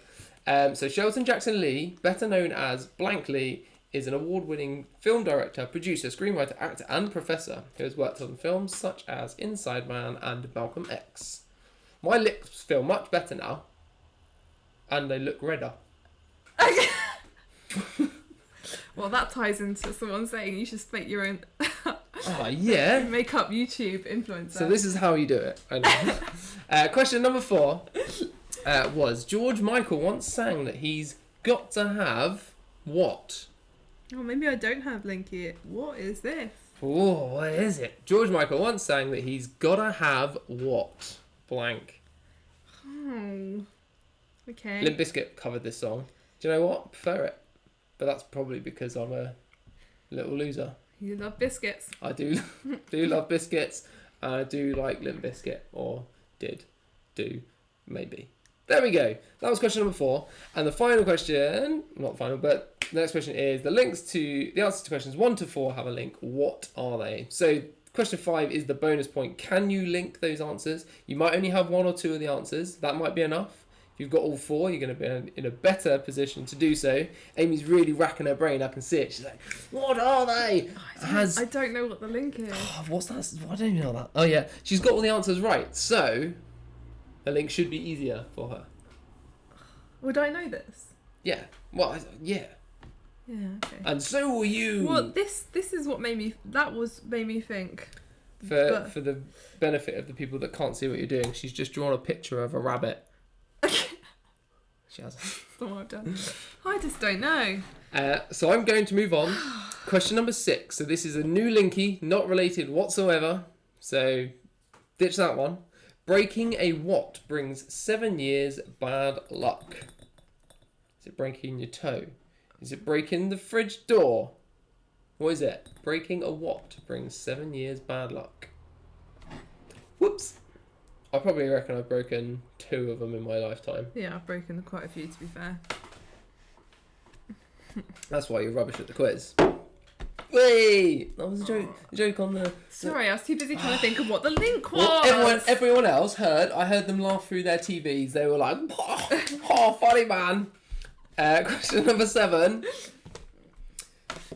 So Shelton Jackson Lee, better known as Blank Lee, is an award-winning film director, producer, screenwriter, actor and professor who has worked on films such as Inside Man and Malcolm X. My lips feel much better now. And they look redder. Okay. Well, that ties into someone saying you should make your own yeah. makeup YouTube influencer. So this is how you do it. I know. Question number 4 was George Michael once sang that he's got to have what? Oh, maybe I don't have linky. What is this? Oh, what is it? George Michael once sang that he's got to have what? Blank. Oh. Okay. Limp Bizkit covered this song. Do you know what? I prefer it. But that's probably because I'm a little loser. You love biscuits. I do love biscuits. And I do like Limp Bizkit. Or do, maybe. There we go. That was question number 4. And the final question, not final, but the next question is the answers to questions 1 to 4 have a link. What are they? So question 5 is the bonus point. Can you link those answers? You might only have 1 or 2 of the answers. That might be enough. If you've got all 4, you're going to be in a better position to do so. Amy's really racking her brain. I can see it. She's like, what are they? I don't know what the link is. Oh, what's that? I don't even know that. Oh, yeah. She's got all the answers right. So the link should be easier for her. Would I know this? Yeah. Well, yeah. Yeah, okay. And so will you. Well, this is what made me think. For the benefit of the people that can't see what you're doing, she's just drawn a picture of a rabbit. She hasn't. That's what I've done. I just don't know. So I'm going to move on. Question number 6. So this is a new linky, not related whatsoever. So ditch that one. Breaking a what brings 7 years bad luck? Is it breaking your toe? Is it breaking the fridge door? What is it? Breaking a what brings 7 years bad luck? Whoops. I probably reckon I've broken 2 of them in my lifetime. Yeah, I've broken quite a few, to be fair. That's why you're rubbish at the quiz. Wait! That was a joke. A joke on the... Sorry, I was too busy trying to think of what the link was. Well, everyone else heard. I heard them laugh through their TVs. They were like, oh funny man. Question number 7.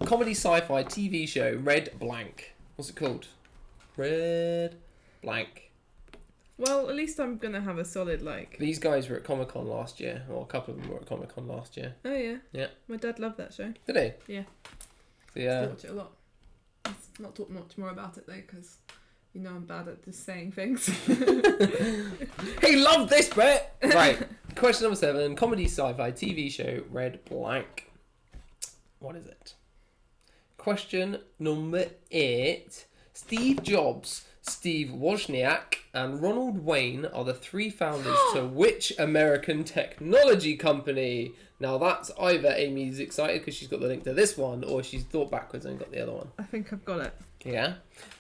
Comedy sci-fi TV show Red Blank. What's it called? Red Blank. Well, at least I'm going to have a solid, like... These guys were at Comic-Con last year. Or a couple of them were at Comic-Con last year. Oh, yeah? Yeah. My dad loved that show. Did he? Yeah. Yeah. Still watch it a lot. Let's not talk much more about it, though, because you know I'm bad at just saying things. He loved this bit! Right. Question number 7. Comedy sci-fi TV show Red Blank. What is it? Question number 8. Steve Jobs, Steve Wozniak, and Ronald Wayne are the 3 founders to which American technology company? Now that's either Amy's excited because she's got the link to this one, or she's thought backwards and got the other one. I think I've got it. Yeah?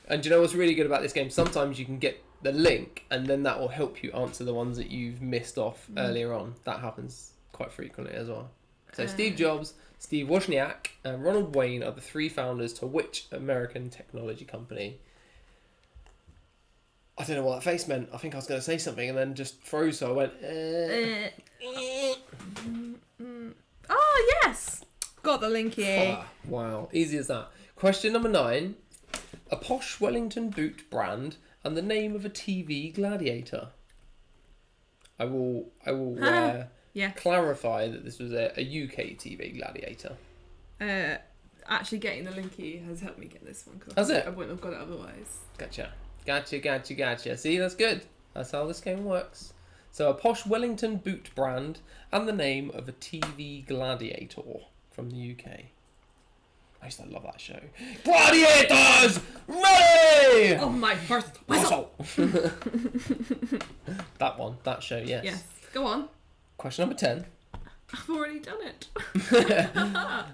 And do you know what's really good about this game? Sometimes you can get the link, and then that will help you answer the ones that you've missed off earlier on. That happens quite frequently as well. So Steve Jobs, Steve Wozniak, and Ronald Wayne are the 3 founders to which American technology company? I don't know what that face meant. I think I was going to say something and then just froze, so I went... Oh, yes! Got the link here. Wow, easy as that. Question number 9. A posh Wellington boot brand and the name of a TV gladiator. I will clarify that this was a UK TV gladiator. Actually, getting the linky has helped me get this one. Has it? I wouldn't have got it otherwise. Gotcha. See, that's good. That's how this game works. So, a posh Wellington boot brand and the name of a TV gladiator from the UK. I used to love that show. Gladiators! Ready! Oh, my first whistle! That show, yes. Yes. Go on. Question number 10. I've already done it.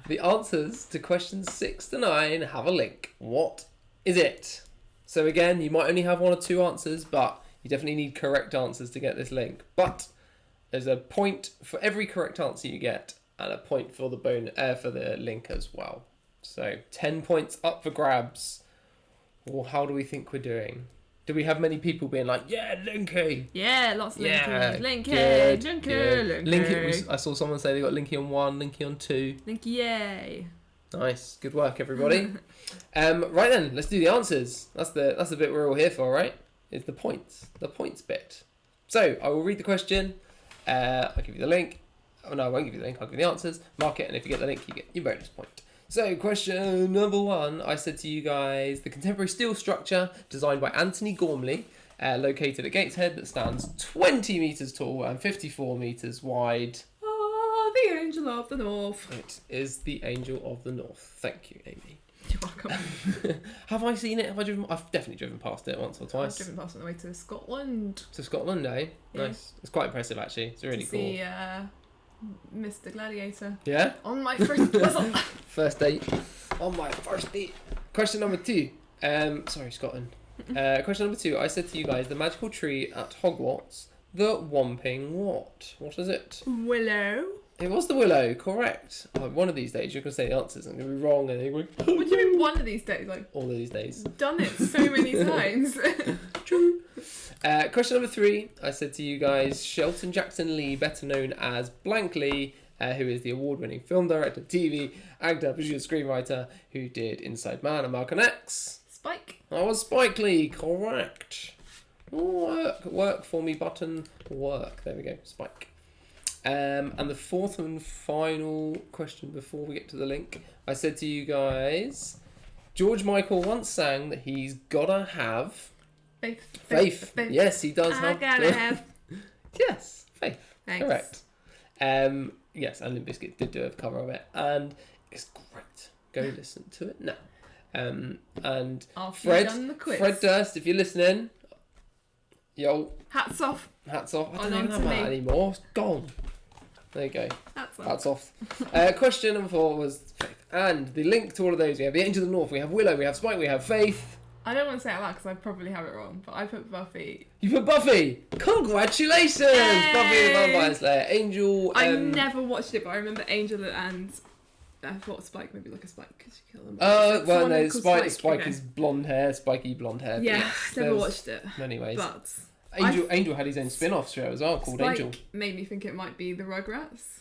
The answers to questions 6 to 9 have a link. What is it? So again, you might only have 1 or 2 answers, but you definitely need correct answers to get this link. But there's a point for every correct answer you get, and a point for the link as well. So 10 points up for grabs. Well, how do we think we're doing? Do we have many people being like, yeah, Linky? Yeah, lots of yeah, Linky. Good. Linky. I saw someone say they got Linky on 1, Linky on 2. Linky, yay. Nice. Good work, everybody. Right then, let's do the answers. That's the bit we're all here for, right? It's the points bit. So, I will read the question. I'll give you the link. Oh, no, I won't give you the link. I'll give you the answers. Mark it, and if you get the link, you get your bonus point. So, question number 1, I said to you guys, the contemporary steel structure designed by Anthony Gormley, located at Gateshead, that stands 20 metres tall and 54 metres wide. Oh, the Angel of the North. It is the Angel of the North. Thank you, Amy. You're welcome. Have I seen it? Have I driven? I've definitely driven past it once or twice. I've driven past it on the way to Scotland. To Scotland, eh? Yeah. Nice. It's quite impressive, actually. It's really cool. See, Mr. Gladiator. Yeah? On my first whistle. First date. On my first date. Question number 2. Sorry, Scotland. Question number 2. I said to you guys, the magical tree at Hogwarts, the Whomping what? What is it? Willow. It was the willow, correct. Like one of these days, you're going to say the answers. I'm going to be wrong, and they're going. What do you mean one of these days? Like all of these days. Done it so many times. True. Question number 3. I said to you guys, Shelton Jackson Lee, better known as Blank Lee, who is the award-winning film director, TV actor, producer, screenwriter, who did Inside Man and Malcolm X. Spike. I was Spike Lee, correct. Work for me button. Work. There we go. Spike. And the 4th and final question before we get to the link, I said to you guys, George Michael once sang that he's gotta have faith. Yes, he does I gotta have. Yes, faith. Thanks. Correct. Yes, and Limp Bizkit did do a cover of it, and it's great. Go listen to it now. And After done the quiz. Fred Durst, if you're listening, yo, hats off. I don't even have that anymore. It's gone. There you go. Hats off. Question number 4 was faith, and the link to all of those, we have the Angel of the North, we have Willow, we have Spike, we have Faith. I don't want to say it out loud because I probably have it wrong, but I put Buffy. You put Buffy! Congratulations! Yay! Buffy the Vampire Slayer. Angel... I never watched it, but I remember Angel and... I thought Spike maybe like a Spike because you kill them. Well, no, Spike is blonde hair, spiky blonde hair. Yeah, never watched it. Anyways. But... Angel had his own spin-off show as well called Spike Angel. Made me think it might be the Rugrats.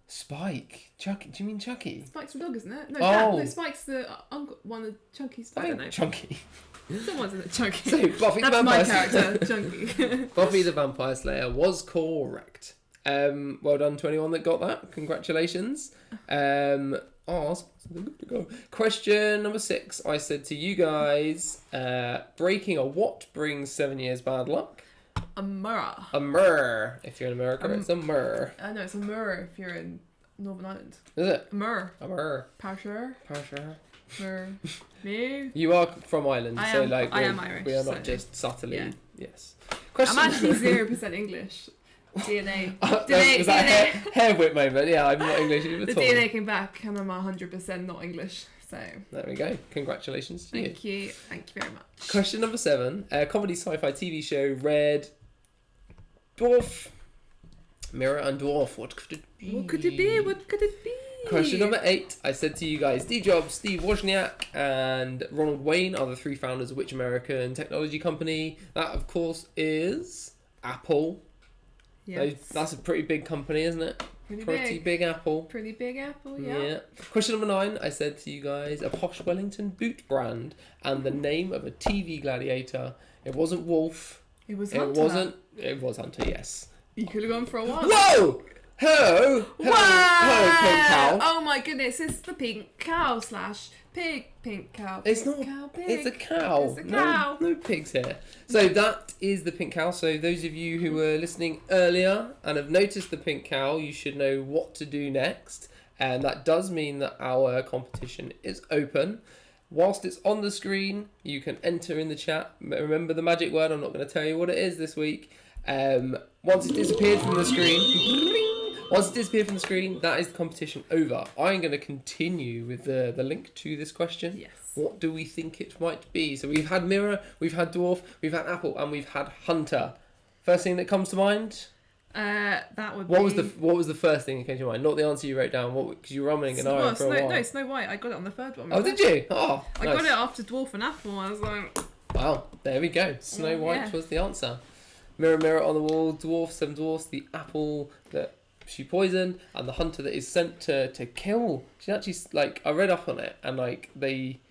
Spike? Chucky? Do you mean Chucky? Spike's the dog, isn't it? No, Spike's the uncle, one of Chunky's. I don't know. Chunky. Someone's in it, Chunky. So Buffy That's the my Vampire character, Chunky. Buffy the Vampire Slayer was correct. Well done to anyone that got that. Congratulations. Question number 6. I said to you guys, breaking a what brings 7 years bad luck? A mirror. A mirror. If you're in America, it's a mirror. No, it's a mirror if you're in Northern Ireland. Is it? A mirror. A mirror. Pasher. Mirror. Me. You are from Ireland, I am Irish. We are not just subtly. Yeah. Yes. I'm actually 0% English. DNA. Was that a hair whip moment? Yeah, I'm not English at all. The DNA came back and I'm 100% not English. So there we go. Congratulations to you. Thank you very much. Question number 7. Comedy sci-fi TV show Red Dwarf. Mirror and Dwarf. What could it be? What could it be? Question number 8. I said to you guys, Steve Jobs, Steve Wozniak, and Ronald Wayne are the 3 founders of which American technology company? That, of course, is Apple. Yes. That's a pretty big company, isn't it? Pretty big Apple. Pretty big Apple, yeah. Question number 9. I said to you guys, a posh Wellington boot brand and the name of a TV gladiator. It wasn't Wolf. It was Hunter. It was Hunter, yes. You could have gone for a while. Whoa! Hello, pink cow. Oh my goodness, it's the pink cow / pink cow. It's not. It's a cow. It's a cow. No pigs here. So that is the pink cow. So those of you who were listening earlier and have noticed the pink cow, you should know what to do next. And that does mean that our competition is open. Whilst it's on the screen, you can enter in the chat. Remember the magic word. I'm not going to tell you what it is this week. Once it disappeared from the screen, that is the competition over. I'm going to continue with the link to this question. Yes. What do we think it might be? So we've had Mirror, we've had Dwarf, we've had Apple, and we've had Hunter. First thing that comes to mind? That would be... What was the first thing that came to mind? Not the answer you wrote down, because you were rumming an iron for a while. No, Snow White. I got it on the third one. Oh, did you? Oh, I got it after Dwarf and Apple. I was like... Wow, there we go. Snow White was the answer. Mirror, mirror on the wall, dwarf, 7 dwarfs, the apple that she poisoned, and the hunter that is sent to kill. She actually, I read up on it, and they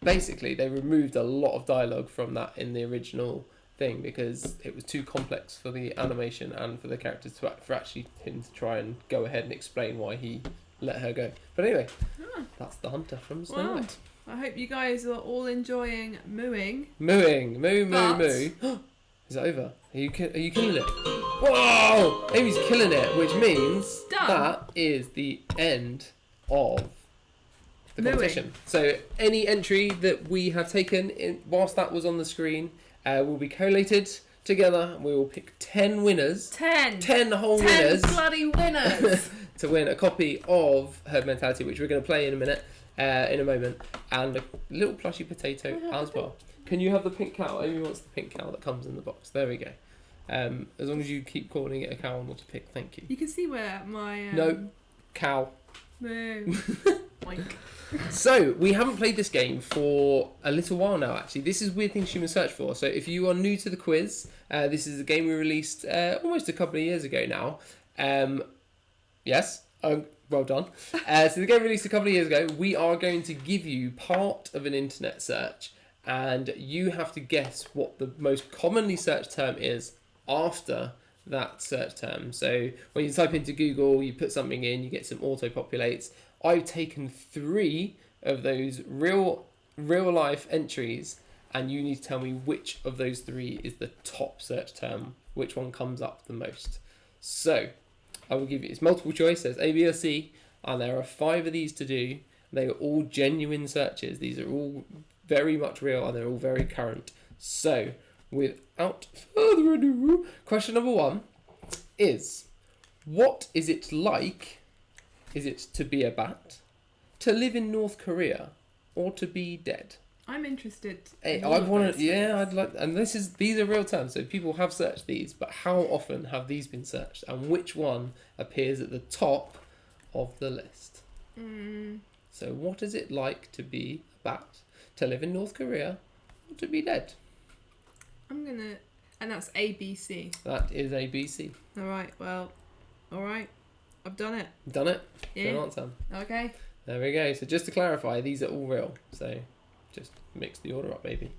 basically they removed a lot of dialogue from that in the original thing because it was too complex for the animation and for the characters for actually him to try and go ahead and explain why he let her go. But anyway, that's the hunter from Snow White. I hope you guys are all enjoying mooing. Moo. Is it over? Are you killing it? Whoa! Amy's killing it, which means that is the end of the competition. So any entry that we have taken whilst that was on the screen will be collated together. We will pick 10 winners. 10 whole winners. 10 bloody winners. To win a copy of Herd Mentality, which we're going to play in a moment, and a little plushy potato as well. Can you have the pink cow? Amy wants the pink cow that comes in the box. There we go. As long as you keep calling it a cow and not a pig, thank you. You can see where my... No, cow. No. So, we haven't played this game for a little while now, actually. This is Weird Things Humans Search For. So, if you are new to the quiz, this is a game we released almost a couple of years ago now. Yes. Well done. So the game released a couple of years ago. We are going to give you part of an internet search and you have to guess what the most commonly searched term is after that search term. So when you type into Google, you put something in, you get some auto-populates. I've taken 3 of those real life entries, and you need to tell me which of those 3 is the top search term, which one comes up the most. So I will give you, it's multiple choice, there's A, B or C, and there are 5 of these to do. They are all genuine searches. These are all very much real, and they're all very current. So without further ado, question number 1 is, what is it like? Is it to be a bat, to live in North Korea, or to be dead? I'm interested. Hey, I want to. Yeah, I'd like. And these are real terms, so people have searched these. But how often have these been searched, and which one appears at the top of the list? So, what is it like to be a bat, to live in North Korea, or to be dead? And that's ABC. That is ABC. All right. Well, all right. I've done it. Done it? Yeah. Good answer. Okay. There we go. So just to clarify, these are all real. So just mix the order up, baby.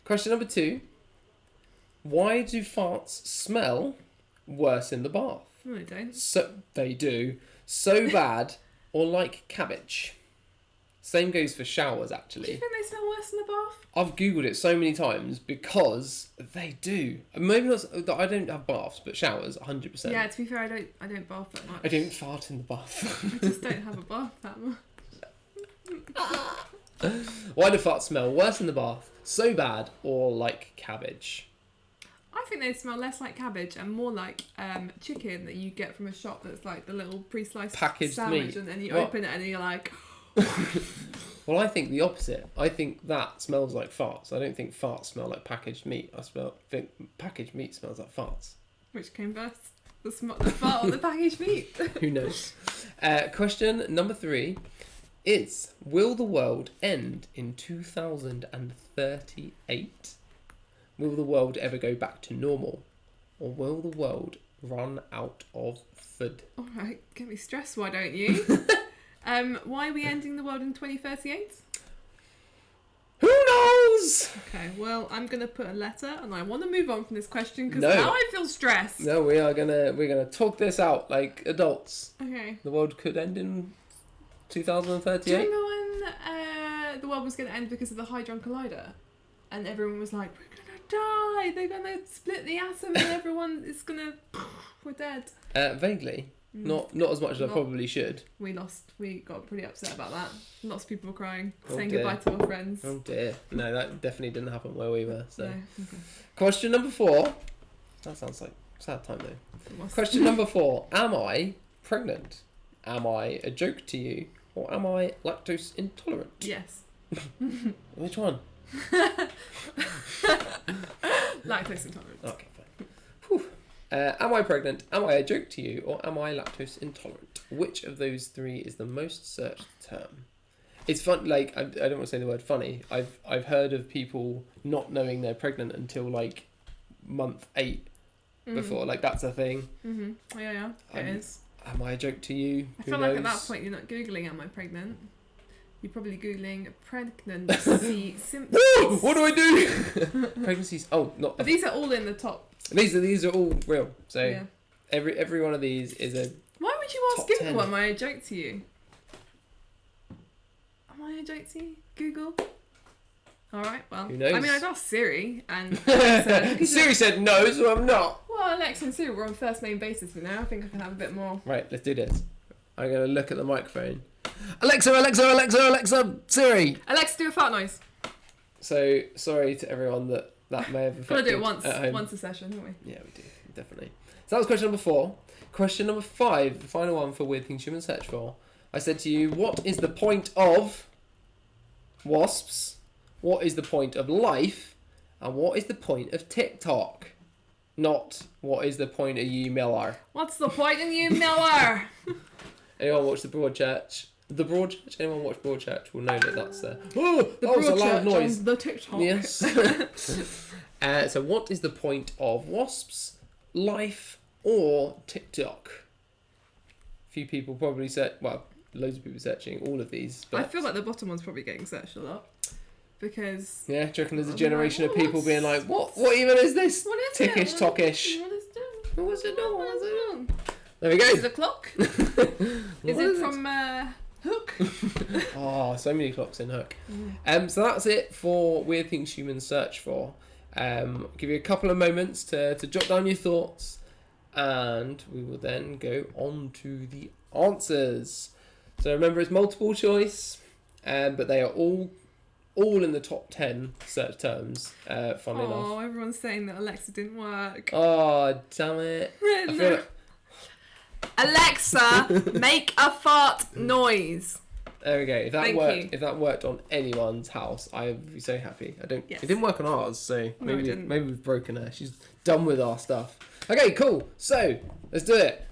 Question number 2. Why do farts smell worse in the bath? No, they don't. So they do. So bad or like cabbage. Same goes for showers, actually. Do you think they smell worse in the bath? I've Googled it so many times because they do. Maybe not. I don't have baths, but showers, 100%. Yeah, to be fair, I don't bath that much. I don't fart in the bath. I just don't have a bath that much. Why do farts smell worse in the bath? So bad or like cabbage? I think they smell less like cabbage and more like chicken that you get from a shop that's like the little pre-sliced packaged sandwich, meat. And then you open it and you're like... Well, I think the opposite. I think that smells like farts. I don't think farts smell like packaged meat. Think packaged meat smells like farts. Which came first? The fart or the packaged meat? Who knows? Question number 3 is, will the world end in 2038? Will the world ever go back to normal? Or will the world run out of food? Alright, get me stressed, why don't you? Why are we ending the world in 2038? Who knows? Okay, well, I'm gonna put a letter, and I want to move on from this question because No. now I feel stressed. No, we're gonna talk this out like adults. Okay. The world could end in 2038. Do you remember when the world was gonna end because of the Hadron Collider, and everyone was like, "We're gonna die. They're gonna split the atom, and everyone is gonna, we're dead." Vaguely. Not as much as I probably should. We got pretty upset about that. Lots of people were crying, Oh saying dear. goodbye to our friends. Oh dear. No, that definitely didn't happen where we were. So. No. Okay. Question number 4. That sounds like a sad time though. Question number 4. Am I pregnant? Am I a joke to you? Or am I lactose intolerant? Yes. Which one? Lactose intolerant. Okay, fine. Whew. Am I pregnant? Am I a joke to you? Or am I lactose intolerant? Which of those 3 is the most searched term? It's fun. Like I don't want to say the word funny. I've heard of people not knowing they're pregnant until like month 8 before. Like that's a thing. Mm-hmm. Yeah, it is. Am I a joke to you? I feel like at that point you're not googling "Am I pregnant?" You're probably googling pregnancy symptoms. What do I do? Pregnancies. Oh, not. But these are all in the top. These are all real. So yeah. every one of these is a. Why would you ask top Google? 10. Am I a joke to you? Am I a joke to you? Google. All right. Well, who knows? I mean, I'd asked Siri and Siri said no, so I'm not. Well, Alexa and Siri were on first name basis with now. I think I can have a bit more. Right, let's do this. I'm gonna look at the microphone. Alexa, Siri. Alexa, do a fart noise. So sorry to everyone that may have affected. Gotta do it once once a session, don't we? Yeah, we do, definitely. So that was question number 4. Question number 5, the final one for Weird Things Humans Search For. I said to you, what is the point of wasps? What is the point of life? And what is the point of TikTok? Not what is the point of you Miller. What's the point in you Miller? Anyone watch the Broadchurch? The Broadchurch? Anyone watch Broadchurch will know that that's the Broadchurch was a loud noise. on the TikTok. Yes. So what is the point of wasps, life, or TikTok? A few people probably loads of people searching all of these. But I feel like the bottom one's probably getting searched a lot. Because... Yeah, do you reckon there's a generation of people being like, what even is this? What is Tickish, it? tockish. What is it? What's it doing? What is it? There we go. Is it a clock? Is it from Hook. Oh, so many clocks in Hook. So that's it for Weird Things Humans Search For. Give you a couple of moments to jot down your thoughts, and we will then go on to the answers. So remember, it's multiple choice, but they are all in the top 10 search terms, funnily enough. Oh, everyone's saying that Alexa didn't work. Oh, damn it. I feel like... Alexa, make a fart noise. There we go. If that worked on anyone's house, I'd be so happy. It didn't work on ours, so maybe we've broken her. She's done with our stuff. Okay, cool. So let's do it.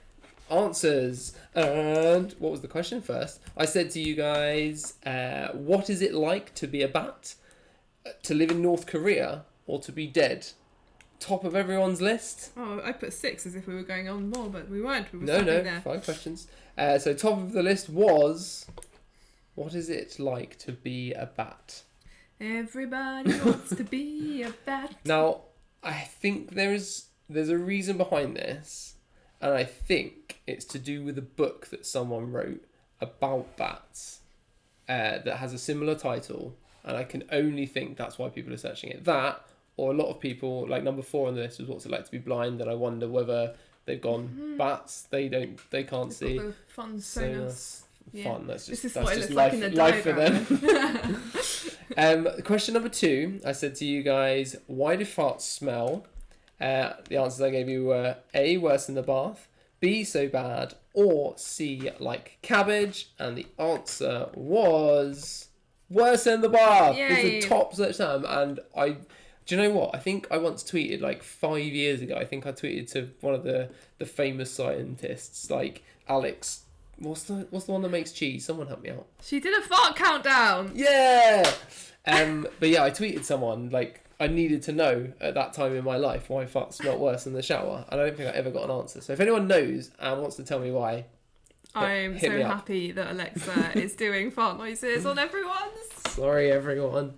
Answers. And what was the question first? I said to you guys, what is it like to be a bat, to live in North Korea, or to be dead? Top of everyone's list. Oh, I put 6 as if we were going on more, but we weren't. We were No, there. 5 questions. So top of the list was, what is it like to be a bat? Everybody wants to be a bat. Now, I think there's a reason behind this, and I think it's to do with a book that someone wrote about bats that has a similar title, and I can only think that's why people are searching it. That, or a lot of people, like number 4 on the list was what's it like to be blind, and I wonder whether they've gone bats, they can't see. The fun sonus. Fun. That's just, this is that's what just it life, looks like in life for them. Question number 2, I said to you guys, why do farts smell? The answers I gave you were A, worse than the bath, B, so bad, or C, like cabbage. And the answer was worse than the bath. Yay. It's the top search term. And do you know what? I think I once tweeted like 5 years ago. I think I tweeted to one of the famous scientists, like Alex. What's the one that makes cheese? Someone help me out. She did a fart countdown. Yeah. But yeah, I tweeted someone like I needed to know at that time in my life why farts smelt worse in the shower, and I don't think I ever got an answer. So if anyone knows and wants to tell me why, I'm so happy that Alexa is doing fart noises on everyone's. Sorry, everyone.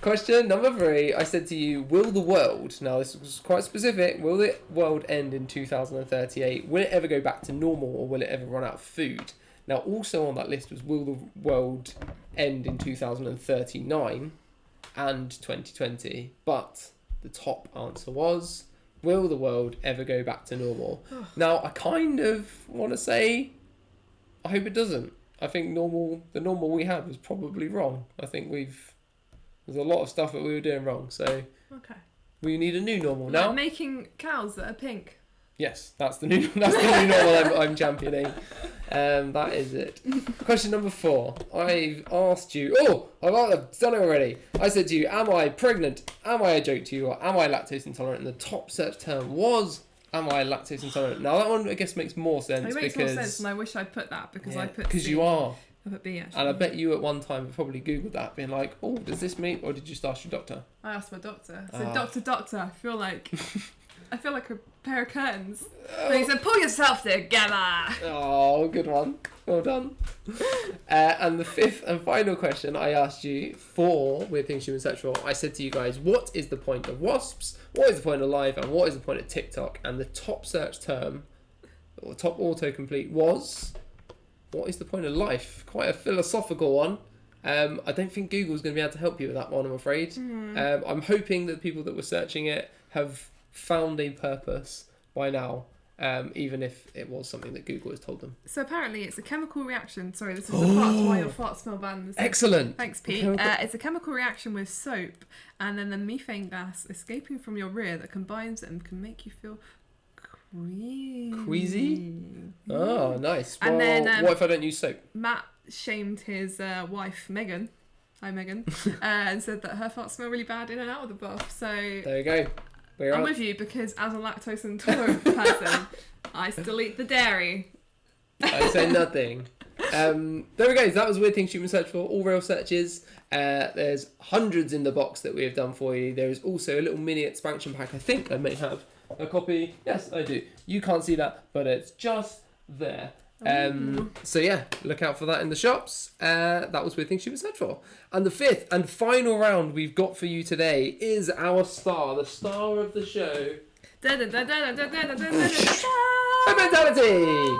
Question number 3. I said to you, will the world, now this was quite specific, will the world end in 2038? Will it ever go back to normal, or will it ever run out of food? Now, also on that list was, will the world end in 2039 and 2020? But the top answer was, will the world ever go back to normal? Now, I kind of want to say, I hope it doesn't. I think the normal we had was probably wrong. I think there's a lot of stuff that we were doing wrong. So okay, we need a new normal now. Like making cows that are pink. Yes, that's the new normal I'm championing. That is it. Question number 4. I've asked you. I've done it already. I said to you, am I pregnant? Am I a joke to you? Or am I lactose intolerant? And the top search term was, am I lactose intolerant? Now that one I guess makes more sense. It makes more sense, and I wish I put that because I put because you are. I put B actually. And I bet you at one time probably googled that, being like, "Oh, does this mean?" Or did you just ask your doctor? I asked my doctor. I said, "Doctor, I feel like a pair of curtains." And he said, "Pull yourself together." Oh, good one. Well done. And the 5th and final question I asked you for Weird Things Humans Search For, I said to you guys, what is the point of wasps? What is the point of life? And what is the point of TikTok? And the top search term, or top autocomplete, was, what is the point of life? Quite a philosophical one. I don't think Google's going to be able to help you with that one, I'm afraid. I'm hoping that the people that were searching it have found a purpose by now. Even if it was something that Google has told them. So apparently it's a chemical reaction. Sorry, this is the part why your fart smell bans. Excellent. Thanks, Pete. It's a chemical reaction with soap and then the methane gas escaping from your rear that combines and can make you feel queasy. Oh, nice. And then, what if I don't use soap? Matt shamed his wife, Megan. Hi, Megan. And said that her farts smell really bad in and out of the bath. So there you go. I'm with you because as a lactose intolerant person, I still eat the dairy. I say nothing. There we go. That was Weird Things Humans Search For. All real searches. There's hundreds in the box that we have done for you. There is also a little mini expansion pack. I think I may have a copy. Yes, I do. You can't see that, but it's just there. So yeah, look out for that in the shops. That was Weird Things Humans Search For. And the 5th and final round we've got for you today is our star, the star of the show. Mentality.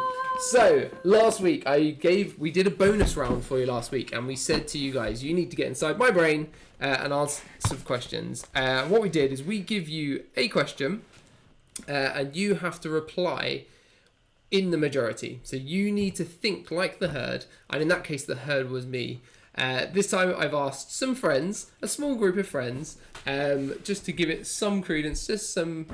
So, last week we did a bonus round for you last week, and we said to you guys, you need to get inside my brain and answer some questions. What we did is we give you a question, and you have to reply in the majority. So you need to think like the herd, and in that case, the herd was me. This time I've asked some friends, a small group of friends, just to give it some credence, just some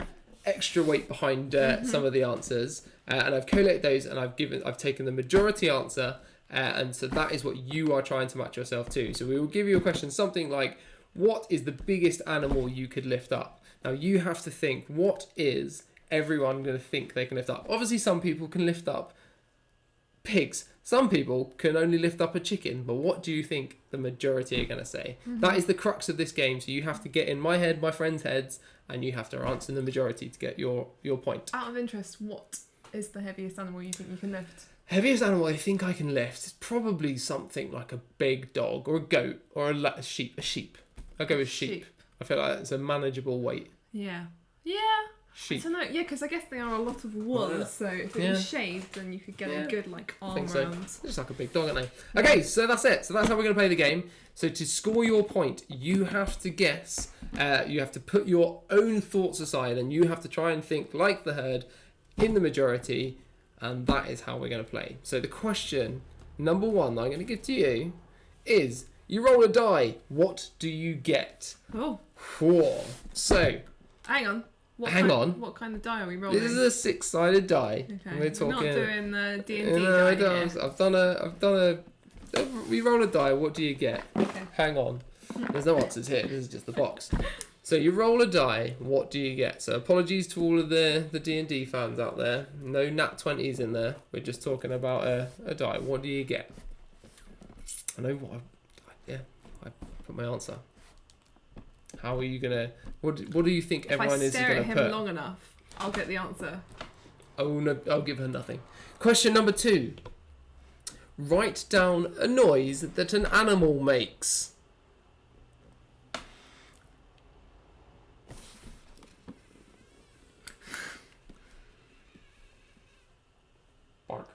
extra weight behind some of the answers, and I've collated those, and I've taken the majority answer, and so that is what you are trying to match yourself to. So we will give you a question, something like, what is the biggest animal you could lift up? Now you have to think, what is everyone going to think they can lift up? Obviously some people can lift up pigs, some people can only lift up a chicken, but what do you think the majority are going to say? That is the crux of this game, so you have to get in my head, my friends' heads, and you have to answer the majority to get your point. Out of interest, what is the heaviest animal you think you can lift? Heaviest animal I think I can lift is probably something like a big dog or a goat or a sheep. I'll go with sheep. I feel like it's a manageable weight. Yeah. Sheep. I don't know. Yeah, because I guess they are a lot of wool, so if it was shaved, then you could get a good arm round. Just like a big dog, aren't they? Okay, so that's it. So that's how we're going to play the game. So to score your point, you have to guess. You have to put your own thoughts aside, and you have to try and think like the herd in the majority, and that is how we're going to play. So the question number 1 that I'm going to give to you is: you roll a die. What do you get? Oh. So. Hang on. What kind of die are we rolling? This is a 6-sided die. Okay. We're talking. We're not doing the D&D die here. I've done a. We roll a die. What do you get? Okay. Hang on. There's no answers here. This is just the box. So you roll a die. What do you get? So apologies to all of the D&D fans out there. No nat 20s in there. We're just talking about a die. What do you get? I know what. I put my answer. How are you gonna? What do you think everyone is gonna put? If I stare at him long enough, I'll get the answer. Oh no! I'll give her nothing. Question number 2. Write down a noise that an animal makes. Bark.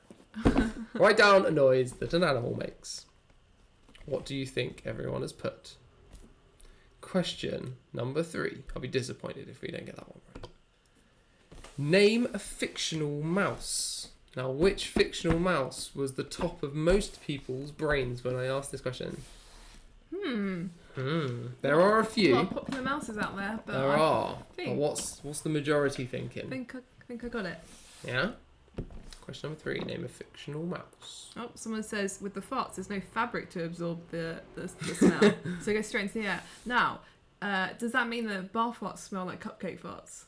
Write down a noise that an animal makes. What do you think everyone has put? Question number 3. I'll be disappointed if we don't get that one right. Name a fictional mouse. Now, which fictional mouse was the top of most people's brains when I asked this question? There are a few. A lot of popular mouses out there, but there are. But what's the majority thinking? I think I got it. Yeah. Question number 3. Name a fictional mouse. Oh, someone says with the farts, there's no fabric to absorb the smell, so it goes straight into the air. Now, does that mean that bar farts smell like cupcake farts?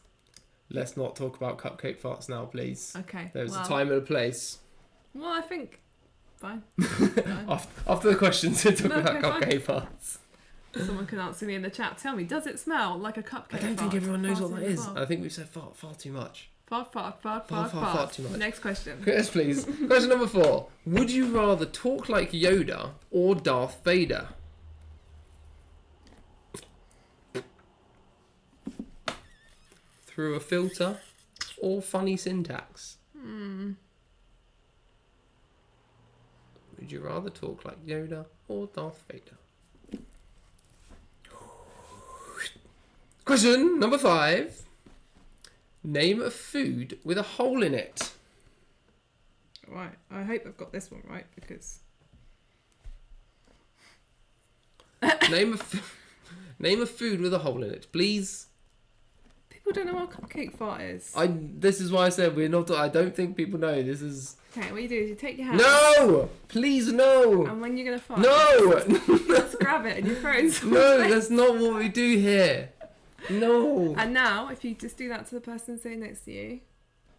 Let's not talk about cupcake farts now, please. Okay. There's a time and a place. Well, I think fine. After the questions, we talk about cupcake farts. Someone can answer me in the chat. Tell me, does it smell like a cupcake? I don't think everyone knows what that is. I think we've said fart far too much. Fart too much. Next question. Yes, please. Question number 4. Would you rather talk like Yoda or Darth Vader? Through a filter or funny syntax? Would you rather talk like Yoda or Darth Vader? Question number 5. Name a food with a hole in it. Right, I hope I've got this one right because... Name a food with a hole in it, please. People don't know what a cupcake fart is. This is why I said we're not. I don't think people know. This is. Okay, what you do is you take your hand. No, please no. And when you're gonna fart, no, just grab it and you throw it. No, that's not what we do here. No. And now, if you just do that to the person sitting next to you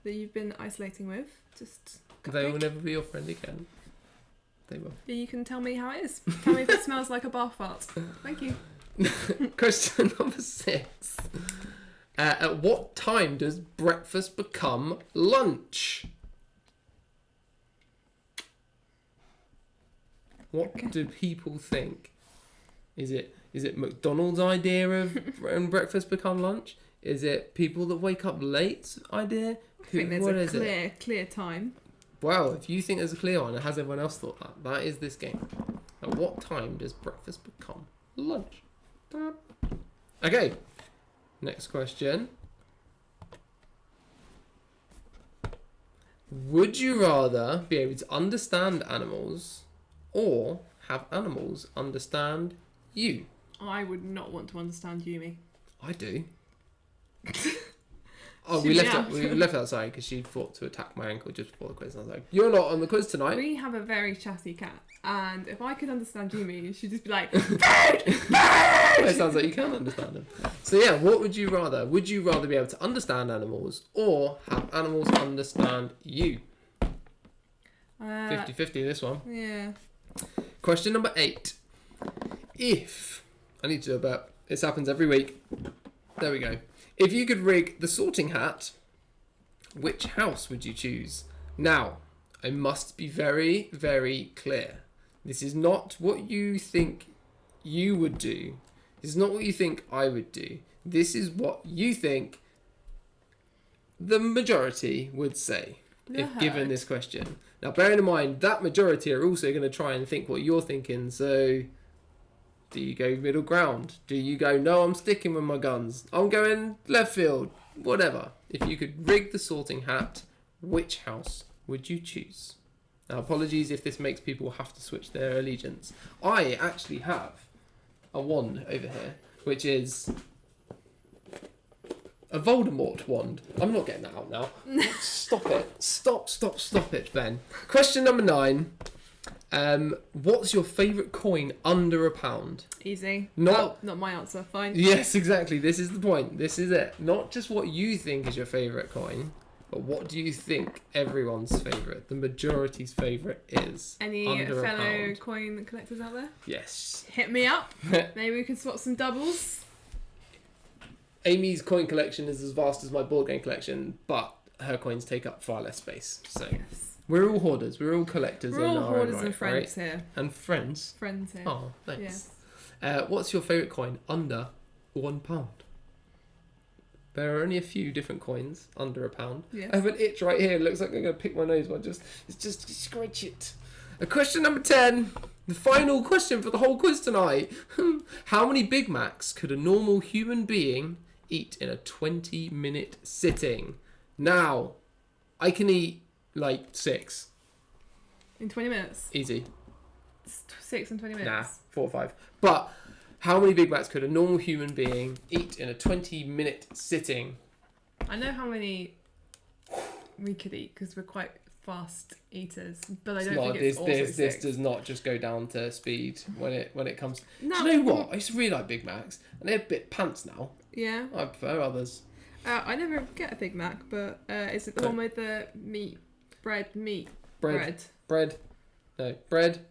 that you've been isolating with, just... They will never be your friend again. They will. Yeah, you can tell me how it is. Tell me if it smells like a bar fart. Thank you. Question number 6. At what time does breakfast become lunch? What do people think? Is it McDonald's idea of when breakfast become lunch? Is it people that wake up late idea? I think there's a clear time. Well, if you think there's a clear one, has everyone else thought that? That is this game. At what time does breakfast become lunch? Okay. Next question. Would you rather be able to understand animals or have animals understand you? I would not want to understand Aimee. I do. Oh, we left outside because she fought to attack my ankle just before the quiz. And I was like, "You're not on the quiz tonight." We have a very chatty cat, and if I could understand Aimee, she'd just be like, "Food, food!" It sounds like you can understand them. So yeah, what would you rather? Would you rather be able to understand animals or have animals understand you? 50-50 this one. Yeah. Question number 8. If I need to do a bet. This happens every week. There we go. If you could rig the sorting hat, which house would you choose? Now, I must be very, very clear. This is not what you think you would do. This is not what you think I would do. This is what you think the majority would say if given this question. Now, bearing in mind, that majority are also going to try and think what you're thinking, so... Do you go middle ground? Do you go, no, I'm sticking with my guns. I'm going left field. Whatever. If you could rig the sorting hat, which house would you choose? Now, apologies if this makes people have to switch their allegiance. I actually have a wand over here, which is a Voldemort wand. I'm not getting that out now. Stop it. Stop it, Ben. Question number 9. What's your favourite coin under £1? Easy. Not my answer. Fine. Yes, exactly. This is the point. This is it. Not just what you think is your favourite coin, but what do you think everyone's favourite, the majority's favourite is? Any under fellow coin collectors out there? Yes. Hit me up. Maybe we can swap some doubles. Aimee's coin collection is as vast as my board game collection, but her coins take up far less space. So. Yes. We're all hoarders. We're all collectors. We're all hoarders right, and friends right? here. And friends. Friends here. Oh, thanks. Yes. What's your favourite coin under £1? There are only a few different coins under £1. Yes. I have an itch right here. It looks like I'm going to pick my nose, but it's just scratch it. Question number 10. The final question for the whole quiz tonight. How many Big Macs could a normal human being eat in a 20-minute sitting? Now, I can eat like 6. In 20 minutes? Easy. 6 in 20 minutes? Nah, 4 or 5. But how many Big Macs could a normal human being eat in a 20-minute sitting? I know how many we could eat because we're quite fast eaters, but I don't think it's also 6. This does not just go down to speed when it comes. No, do you know what? I used to really like Big Macs, and they're a bit pants now. Yeah. I prefer others. I never get a Big Mac, but is it the one with the bread, meat? Bread,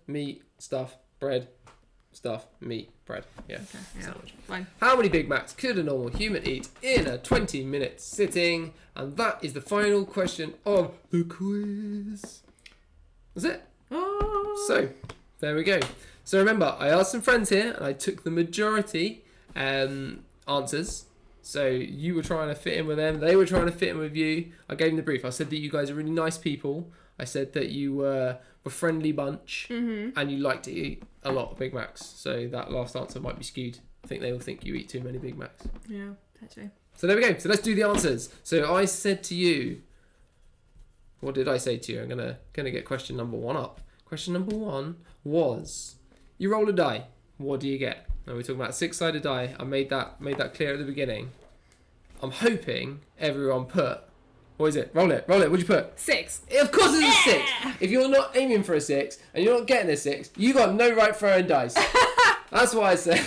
meat, stuff, bread, stuff, meat, bread. Yeah. Okay, yeah. Sandwich. Fine. How many Big Macs could a normal human eat in a 20-minute sitting? And that is the final question of the quiz. That's it. Oh. So, there we go. So remember, I asked some friends here, and I took the majority answers. So you were trying to fit in with them. They were trying to fit in with you. I gave them the brief. I said that you guys are really nice people. I said that you were a friendly bunch. Mm-hmm. And you like to eat a lot of Big Macs. So that last answer might be skewed. I think they all think you eat too many Big Macs. Yeah, actually. So there we go. So let's do the answers. So I said to you... What did I say to you? I'm gonna get question number 1 up. Question number 1 was... You roll a die. What do you get? Now we're talking about 6-sided die. I made that clear at the beginning. I'm hoping everyone put... What is it? Roll it. What'd you put? 6. Of course it's a 6. If you're not aiming for a 6 and you're not getting a 6, you got no right throwing dice. That's what I said.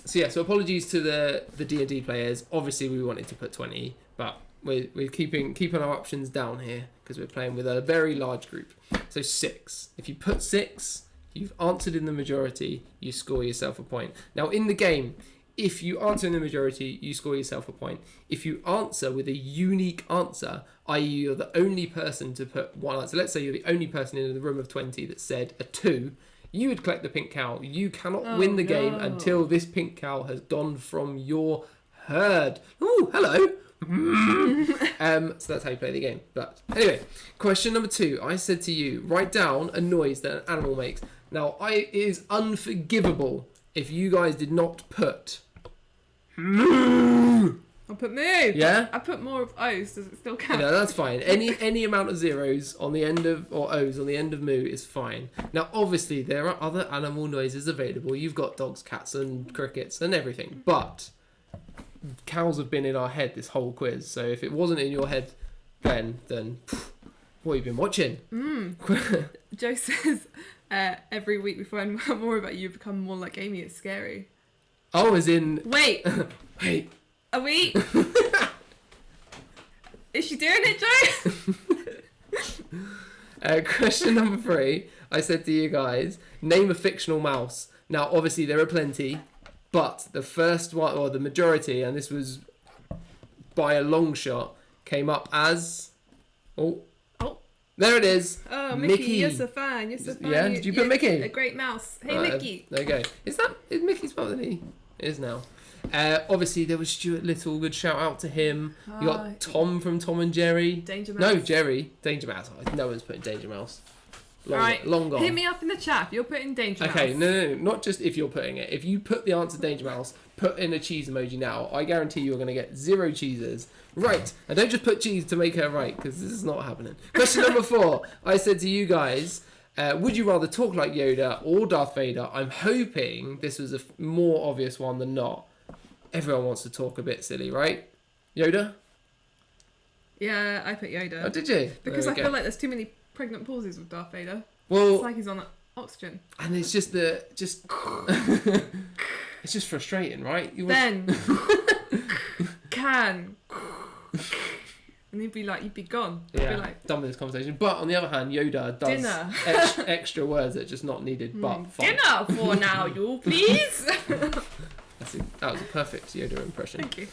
So apologies to the D&D players. Obviously we wanted to put 20, but we're keeping our options down here because we're playing with a very large group. So 6. If you put 6, you've answered in the majority, you score yourself a point. Now in the game, if you answer in the majority, you score yourself a point. If you answer with a unique answer, i.e. you're the only person to put one answer, let's say you're the only person in the room of 20 that said a 2, you would collect the pink cow. You cannot win the game until this pink cow has gone from your herd. Ooh, hello. So that's how you play the game. But anyway, question number 2. I said to you, write down a noise that an animal makes. Now, it is unforgivable if you guys did not put moo. I'll put moo. Yeah? I put more of O's. Does it still count? No, that's fine. Any amount of zeros on the end of, or O's on the end of moo is fine. Now, obviously, there are other animal noises available. You've got dogs, cats, and crickets, and everything. But cows have been in our head this whole quiz. So if it wasn't in your head then what have you been watching? Joe says every week we find out more about you, become more like Aimee. It's scary. Oh, as in... Wait. Wait. Are we? Is she doing it, Joe? Question number 3. I said to you guys, name a fictional mouse. Now, obviously, there are plenty, but the first one, or the majority, and this was by a long shot, came up as... Oh. There it is. Oh, Mickey. You're so fine. You're so fine. Yeah, did you put Mickey? A great mouse. Hey, Mickey. There you go. Is Mickey spelled with an E? It is now. Obviously, there was Stuart Little. Good shout out to him. You got Tom from Tom and Jerry. Danger Mouse. No, Jerry. Danger Mouse. No one's putting Danger Mouse. Long gone. Hit me up in the chat if you're putting Danger Mouse. Okay, no. Not just if you're putting it. If you put the answer Danger Mouse, put in a cheese emoji now. I guarantee you're going to get 0 cheeses. Right. And don't just put cheese to make her right, because this is not happening. Question number 4. I said to you guys... would you rather talk like Yoda or Darth Vader? I'm hoping this was a more obvious one than not. Everyone wants to talk a bit silly, right? Yoda? Yeah, I put Yoda. Oh, did you? Because I feel like there's too many pregnant pauses with Darth Vader. Well, it's like he's on oxygen. And it's just it's just frustrating, right? Can. And you'd be gone. Yeah, done with this conversation. But on the other hand, Yoda does dinner. Extra words that are just not needed, but fine. Dinner for now, you please. That was a perfect Yoda impression. Thank you.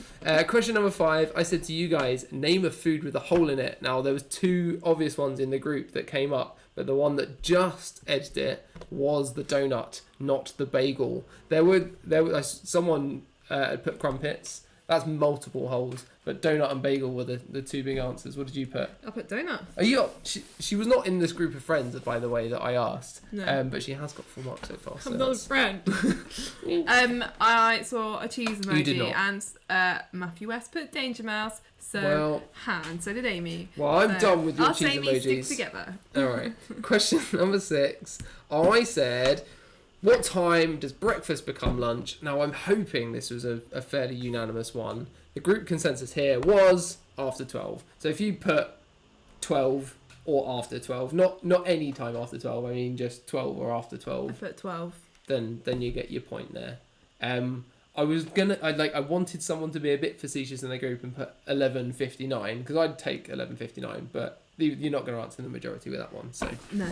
Question number 5. I said to you guys, name a food with a hole in it. Now, there was 2 obvious ones in the group that came up, but the one that just edged it was the donut, not the bagel. Someone had put crumpets. That's multiple holes. But donut and bagel were the 2 big answers. What did you put? I put donut. She was not in this group of friends, by the way, that I asked. No. But she has got full marks so far. So I'm not a friend. I saw a cheese emoji. You did not. And Matthew West put Danger Mouse. So so did Aimee. Well, I'm done with your cheese Aimee emojis. stick together. All right. Question number 6. I said... What time does breakfast become lunch? Now, I'm hoping this was a fairly unanimous one. The group consensus here was after 12. So if you put 12 or after 12, not any time after 12, I mean just 12 or after 12. I put 12. Then you get your point there. I wanted someone to be a bit facetious in the group and put 11:59 because I'd take 11:59, but you're not going to answer the majority with that one. So no.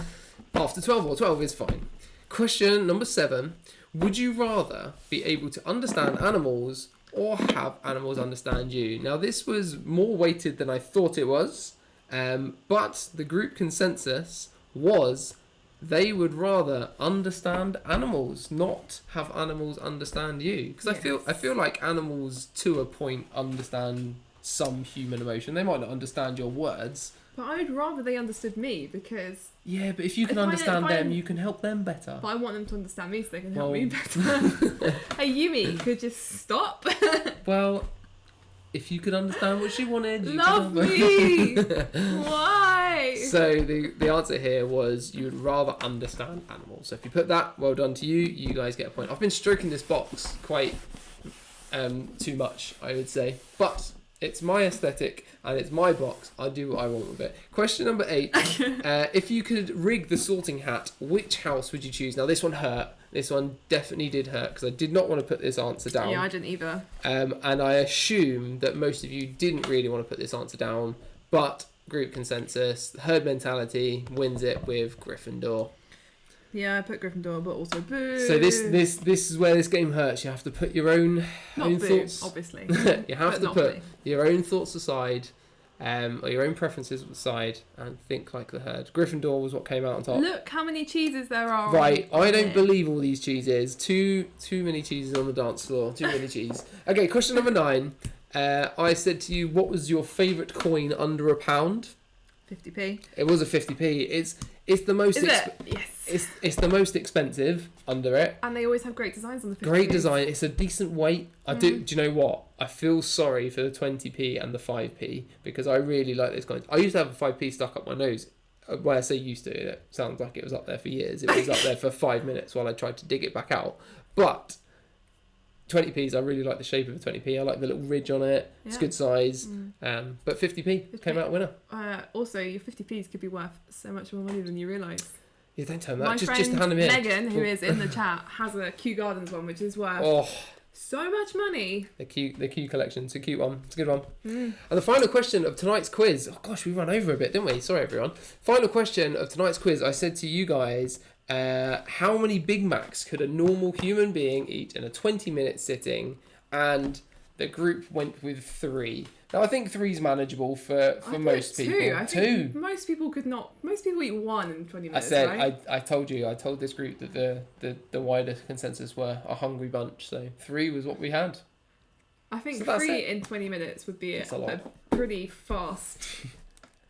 After 12 or 12 is fine. Question number 7. Would you rather be able to understand animals or have animals understand you? Now, this was more weighted than I thought it was, but the group consensus was they would rather understand animals, not have animals understand you. Because I feel like animals, to a point, understand some human emotion. They might not understand your words. But I would rather they understood me because... Yeah, but if you can understand them, you can help them better. But I want them to understand me so they can help me better. Hey, Yumi, could you stop? Well, if you could understand what she wanted... Love me! Why? So the answer here was you would rather understand animals. So if you put that, well done to you. You guys get a point. I've been stroking this box quite too much, I would say. But... it's my aesthetic and it's my box. I do what I want with it. Question number 8. If you could rig the sorting hat, which house would you choose? Now, this one hurt. This one definitely did hurt because I did not want to put this answer down. Yeah, I didn't either. And I assume that most of you didn't really want to put this answer down, but group consensus, herd mentality wins it with Gryffindor. Yeah, I put Gryffindor, but also boo. So this is where this game hurts. You have to put your own thoughts. Obviously. You have to put your own thoughts aside, or your own preferences aside, and think like the herd. Gryffindor was what came out on top. Look how many cheeses there are. Right, I don't believe all these cheeses. Too many cheeses on the dance floor. Too many cheese. Okay, question number 9. I said to you, what was your favourite coin under £1? 50p. It was a 50p. It's the most. Yes. It's the most expensive under it. And they always have great designs on the 50p. Great design. It's a decent weight. Do you know what? I feel sorry for the 20p and the 5p because I really like those coins. I used to have a 5p stuck up my nose. When I say used to, it sounds like it was up there for years. It was up there for 5 minutes while I tried to dig it back out. But 20p's, I really like the shape of a 20p. I like the little ridge on it. It's good size. But 50p came out winner. Also, your 50p's could be worth so much more money than you realise. Yeah, don't tell me that. My just friend hand them in. Megan, who is in the chat, has a Kew Gardens one, which is worth so much money. The Kew collection. It's a cute one. It's a good one. And the final question of tonight's quiz. Oh gosh, we ran over a bit, didn't we? Sorry, everyone. Final question of tonight's quiz. I said to you guys, how many Big Macs could a normal human being eat in a 20-minute sitting? And the group went with 3. Now I think 3 is manageable for most people. I think most people could not. Most people eat 1 in 20 minutes. I told this group that the wider consensus were a hungry bunch. So 3 was what we had. I think 3 in 20 minutes would be a pretty fast.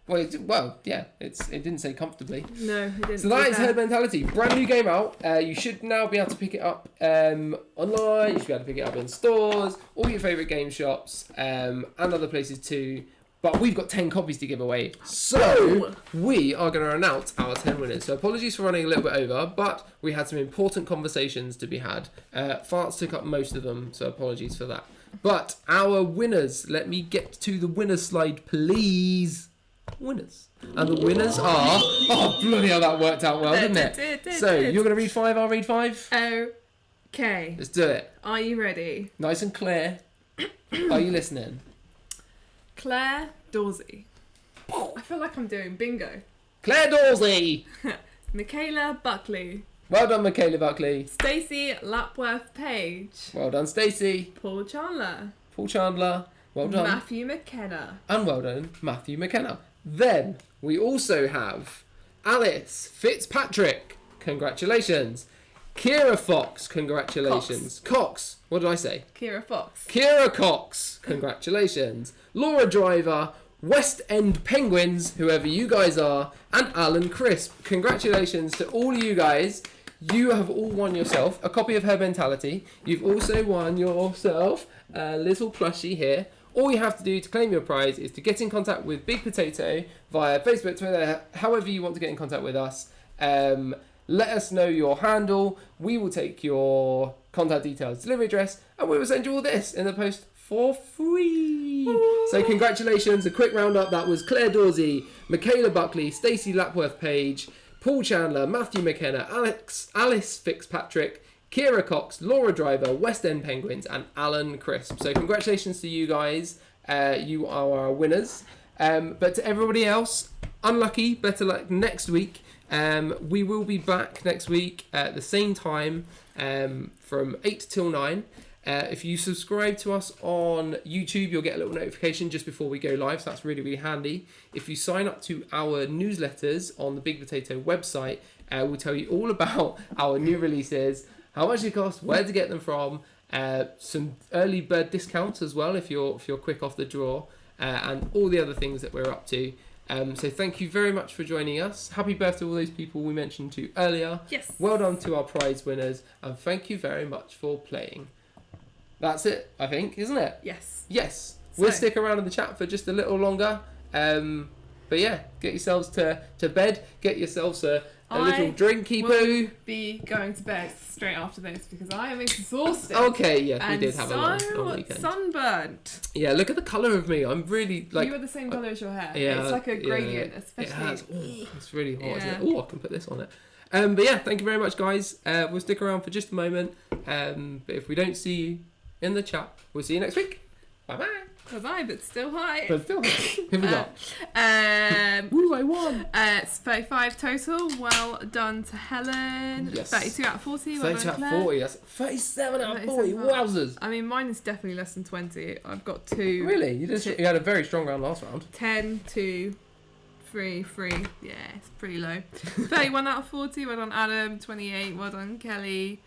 Well, yeah, it didn't say comfortably. No, it didn't. So that is Herd Mentality. Brand new game out. You should now be able to pick it up online. You should be able to pick it up in stores, all your favourite game shops, and other places too. But we've got 10 copies to give away. So we are going to announce our 10 winners. So apologies for running a little bit over, but we had some important conversations to be had. Farts took up most of them, so apologies for that. But our winners, let me get to the winner's slide, please. Winners. And the winners are... Oh, bloody hell, that worked out well, didn't it? So, you're going to read 5, I'll read 5? Okay. Let's do it. Are you ready? Nice and clear. Are you listening? Claire Dorsey. I feel like I'm doing bingo. Claire Dorsey! Michaela Buckley. Well done, Michaela Buckley. Stacey Lapworth Page. Well done, Stacey. Paul Chandler. Well done. Matthew McKenna. And well done, Matthew McKenna. Then we also have Alice Fitzpatrick. Congratulations. Kira Fox. Congratulations. Cox. What did I say? Kira Fox. Kira Cox. Congratulations. Laura Driver. West End Penguins, whoever you guys are, and Alan Crisp. Congratulations to all you guys. You have all won yourself a copy of Her Mentality. You've also won yourself a little plushie here. All you have to do to claim your prize is to get in contact with Big Potato via Facebook, Twitter, however you want to get in contact with us. Let us know your handle. We will take your contact details, delivery address, and we will send you all this in the post for free. So congratulations, a quick roundup. That was Claire Dorsey, Michaela Buckley, Stacey Lapworth Page, Paul Chandler, Matthew McKenna, Alice Fitzpatrick, Kira Cox, Laura Driver, West End Penguins, and Alan Crisp. So congratulations to you guys. You are our winners. But to everybody else, unlucky, better luck next week. We will be back next week at the same time from 8 till 9. If you subscribe to us on YouTube, you'll get a little notification just before we go live, so that's really, really handy. If you sign up to our newsletters on the Big Potato website, we'll tell you all about our new releases, how much they cost, where to get them from, some early bird discounts as well if you're quick off the draw, and all the other things that we're up to. So thank you very much for joining us. Happy birthday to all those people we mentioned to earlier. Yes. Well done to our prize winners, and thank you very much for playing. That's it, I think, isn't it? Yes. We'll stick around in the chat for just a little longer. But yeah, get yourselves to bed. Get yourselves a little drinky poo. Be going to bed straight after this because I am exhausted. Okay, yes, we did have a long weekend. Sunburnt. Yeah, look at the colour of me. I'm really like. You are the same colour as your hair. Yeah, it's like a gradient, especially. It has. Oh, it's really hot, isn't it? Oh, I can put this on it. But yeah, thank you very much, guys. We'll stick around for just a moment. But if we don't see you in the chat, we'll see you next week. Bye bye. Bye, but still high. Who have we got? Woo, I won. It's 35 total. Well done to Helen. Yes. 32 out of 40. 32 out of 40. That's 37 out of 40. Wowzers. I mean, mine is definitely less than 20. I've got 2. Really? You had a very strong round last round. 10, 2, 3, 3. Yeah, it's pretty low. 31 out of 40. Well done, Adam. 28. Well done, Kelly.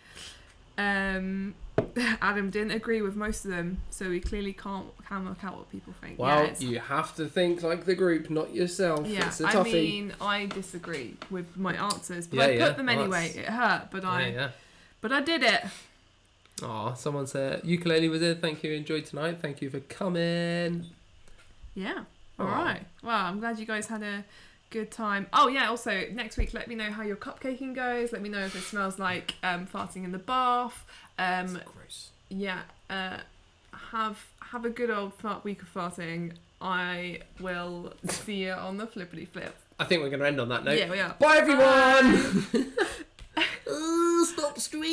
Adam didn't agree with most of them, so we clearly can't work out what people think. Well, you have to think like the group, not yourself. Yeah, it's a toughie. I mean, I disagree with my answers, but I put them anyway. It hurt, but I did it. Oh, someone said ukulele was it. Thank you, enjoyed tonight. Thank you for coming. Yeah. All right. Well, I'm glad you guys had a good time. Oh yeah, also next week let me know how your cupcaking goes. Let me know if it smells like farting in the bath. That's gross. Yeah, have a good old week of farting. I will see you on the flippity flip. I think we're going to end on that note. Yeah, we are. Bye everyone. Stop streaming.